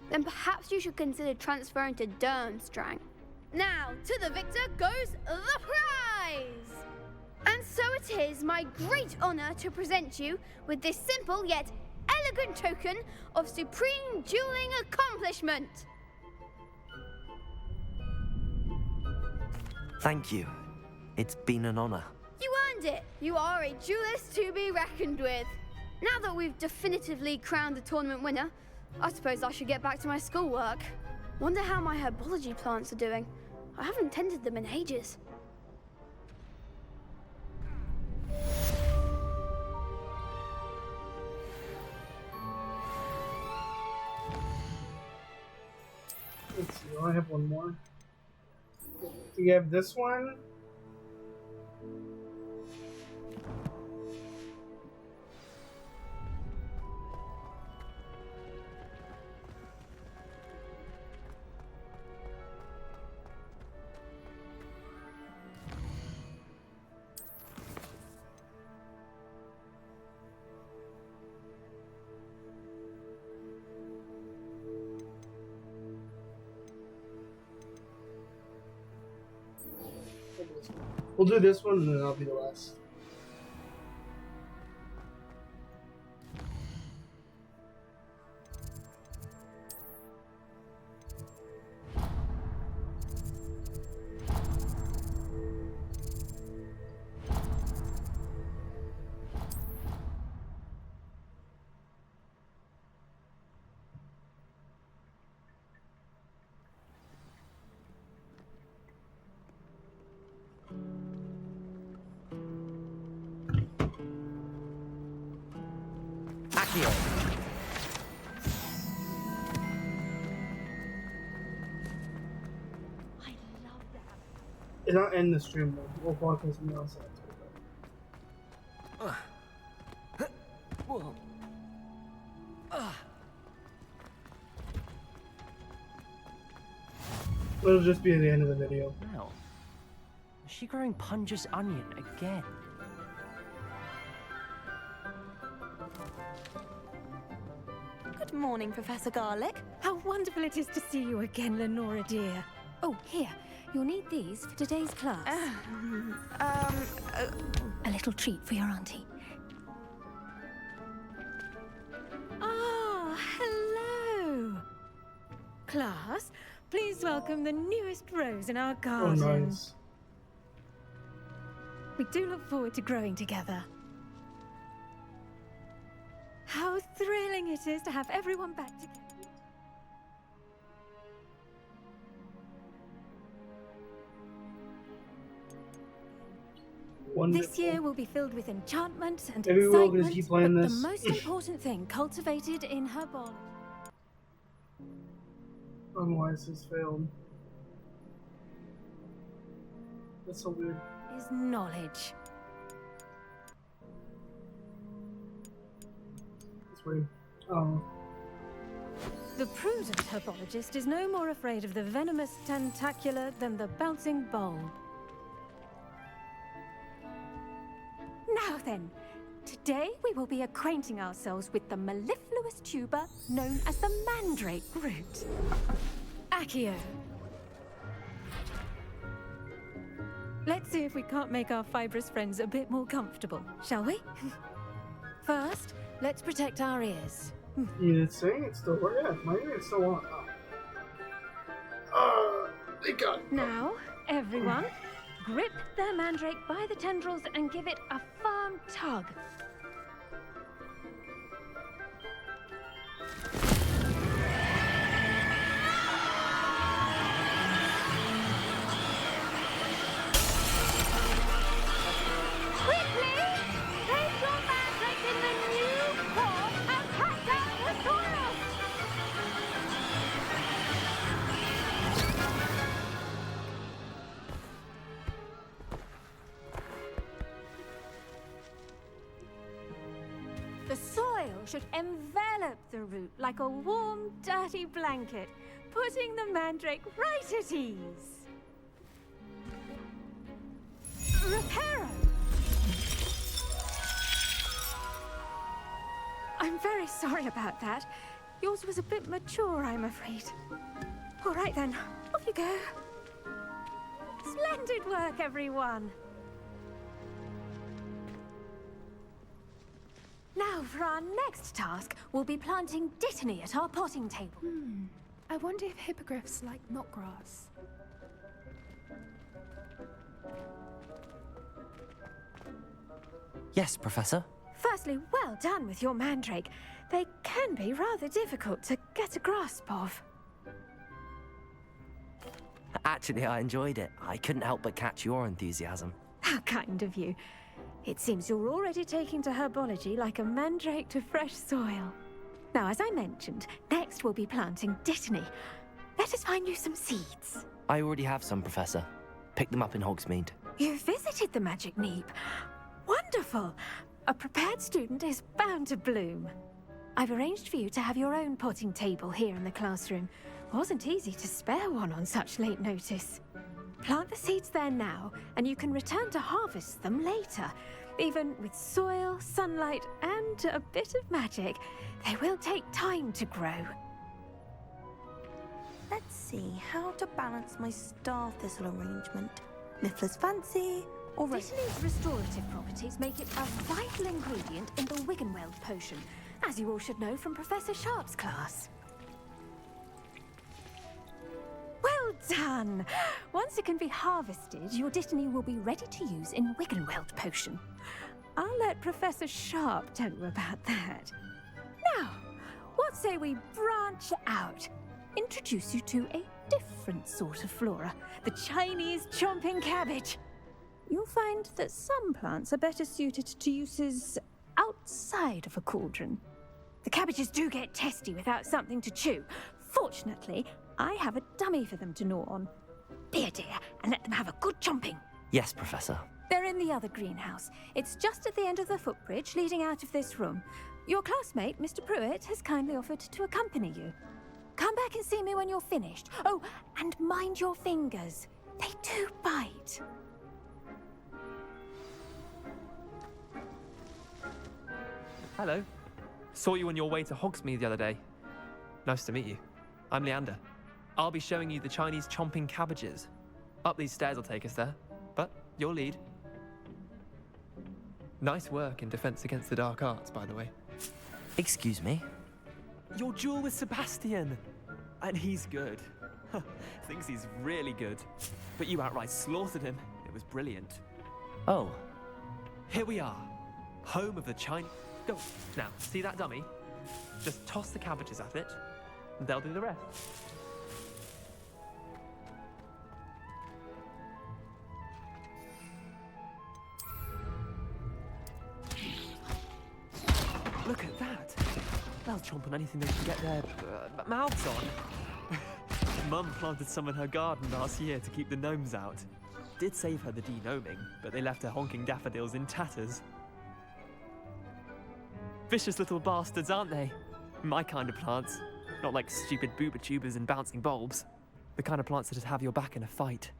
then perhaps you should consider transferring to Durmstrang. Now, to the victor goes the prize! And so it is my great honor to present you with this simple yet elegant token of supreme dueling accomplishment. Thank you. It's been an honor. You earned it. You are a duelist to be reckoned with. Now that we've definitively crowned the tournament winner, I suppose I should get back to my schoolwork. Wonder how my herbology plants are doing. I haven't tended them in ages. Let's see, I have one more. We have this one. We'll do this one and then I'll be the last. Accio. It's not end the stream though. We'll focus on something else. Whoa. It'll just be at the end of the video. Wow. Is she growing Punja's onion again? Good morning, Professor Garlic. How wonderful it is to see you again, Lenora dear. Oh, here. You'll need these for today's class. A little treat for your auntie. Ah, hello. Class, please welcome the newest rose in our garden. Oh, nice. We do look forward to growing together. How thrilling it is to have everyone back together. This year will be filled with enchantment and Maybe we'll just excitement, keep but playing the this. most important thing cultivated in her body Otherwise, it's failed. That's so weird. is knowledge. That's weird. Oh. The prudent herbologist is no more afraid of the venomous tentacular than the bouncing bulb. Now then, today we will be acquainting ourselves with the mellifluous tuber known as the mandrake root. Accio. Let's see if we can't make our fibrous friends a bit more comfortable, shall we? First, let's protect our ears. Yeah, it's saying it's still working. Yeah, my ear is still on. Thank God. Now, everyone, grip their mandrake by the tendrils and give it a firm tug. Quickly! Place your mandrake in the new pot and pack down the soil! The soil should envelop the root like a warm, dirty blanket, putting the mandrake right at ease. Reparo! I'm very sorry about that. Yours was a bit mature, I'm afraid. All right then, off you go. Splendid work, everyone. Now, for our next task, we'll be planting dittany at our potting table. I wonder if hippogriffs like knotgrass. Yes, Professor. Firstly, well done with your mandrake. They can be rather difficult to get a grasp of. Actually, I enjoyed it. I couldn't help but catch your enthusiasm. How kind of you. It seems you're already taking to herbology like a mandrake to fresh soil. Now, as I mentioned, next we'll be planting dittany. Let us find you some seeds. I already have some, Professor. Picked them up in Hogsmeade. You visited the Magic Neep. Wonderful! A prepared student is bound to bloom. I've arranged for you to have your own potting table here in the classroom. Wasn't easy to spare one on such late notice. Plant the seeds there now, and you can return to harvest them later. Even with soil, sunlight, and a bit of magic, they will take time to grow. Let's see how to balance my star thistle arrangement. Mifflin's fancy, or Dittany's restorative properties make it a vital ingredient in the Wiggenweld potion, as you all should know from Professor Sharp's class. Well done! Once it can be harvested, your dittany will be ready to use in Wiggenweld potion. I'll let Professor Sharp tell you about that. Now, what say we branch out? Introduce you to a different sort of flora, the Chinese chomping cabbage. You'll find that some plants are better suited to uses outside of a cauldron. The cabbages do get testy without something to chew. Fortunately, I have a dummy for them to gnaw on. Be a dear and let them have a good chomping. Yes, Professor. They're in the other greenhouse. It's just at the end of the footbridge leading out of this room. Your classmate, Mr. Pruitt, has kindly offered to accompany you. Come back and see me when you're finished. Oh, and mind your fingers. They do bite. Hello. Saw you on your way to Hogsmeade the other day. Nice to meet you. I'm Leander. I'll be showing you the Chinese chomping cabbages. Up these stairs will take us there, but you'll lead. Nice work in Defense Against the Dark Arts, by the way. Excuse me? Your duel with Sebastian! And he's good. Thinks he's really good. But you outright slaughtered him. It was brilliant. Oh. Here we are. Home of the Chinese... Go. Now, see that dummy? Just toss the cabbages at it, and they'll do the rest. They'll chomp on anything they can get their mouths on. Mum planted some in her garden last year to keep the gnomes out. Did save her the de-gnoming, but they left her honking daffodils in tatters. Vicious little bastards, aren't they? My kind of plants. Not like stupid booba tubers and bouncing bulbs. The kind of plants that'd have your back in a fight.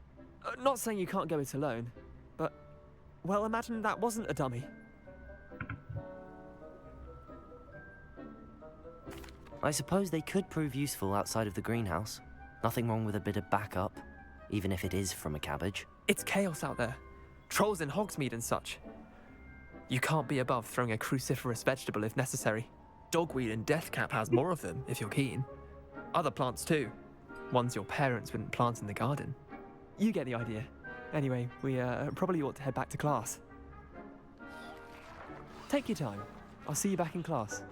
Not saying you can't go it alone, but, well, imagine that wasn't a dummy. I suppose they could prove useful outside of the greenhouse. Nothing wrong with a bit of backup, even if it is from a cabbage. It's chaos out there. Trolls in Hogsmeade and such. You can't be above throwing a cruciferous vegetable if necessary. Dogweed and deathcap has more of them, if you're keen. Other plants too. Ones your parents wouldn't plant in the garden. You get the idea. Anyway, we probably ought to head back to class. Take your time. I'll see you back in class.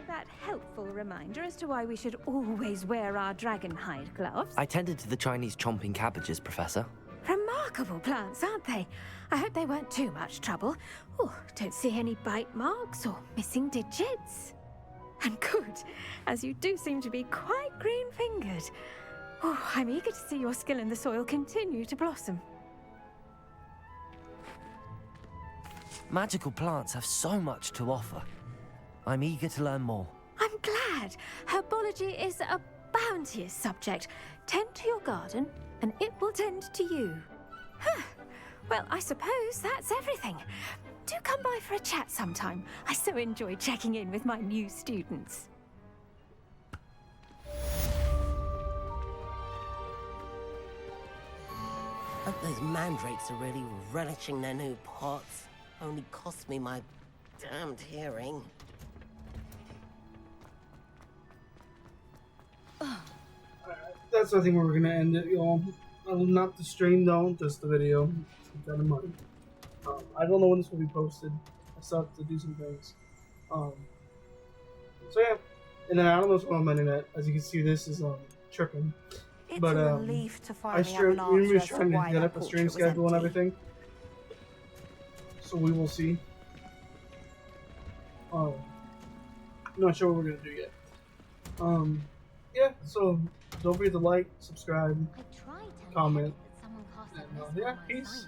That helpful reminder as to why we should always wear our dragon hide gloves. I tended to the Chinese chomping cabbages, Professor. Remarkable plants, aren't they? I hope they weren't too much trouble. Oh, don't see any bite marks or missing digits. And good, as you do seem to be quite green-fingered. Oh, I'm eager to see your skill in the soil continue to blossom. Magical plants have so much to offer. I'm eager to learn more. I'm glad. Herbology is a bounteous subject. Tend to your garden, and it will tend to you. Huh. Well, I suppose that's everything. Do come by for a chat sometime. I so enjoy checking in with my new students. Hope those mandrakes are really relishing their new pots. Only cost me my damned hearing. That's I think where we're gonna end it, y'all. Not the stream though, just the video. Keep that in mind. I don't know when this will be posted. I still have to do some things. So yeah, and then I don't know what's going on with my internet. As you can see, this is tripping. It's But a relief to I finally have stream. an We answer were as to trying to why get that up a stream portrait was schedule and empty. everything. So we will see. I'm not sure what we're gonna do yet. Yeah. So don't forget to like, subscribe, comment, and yeah, peace.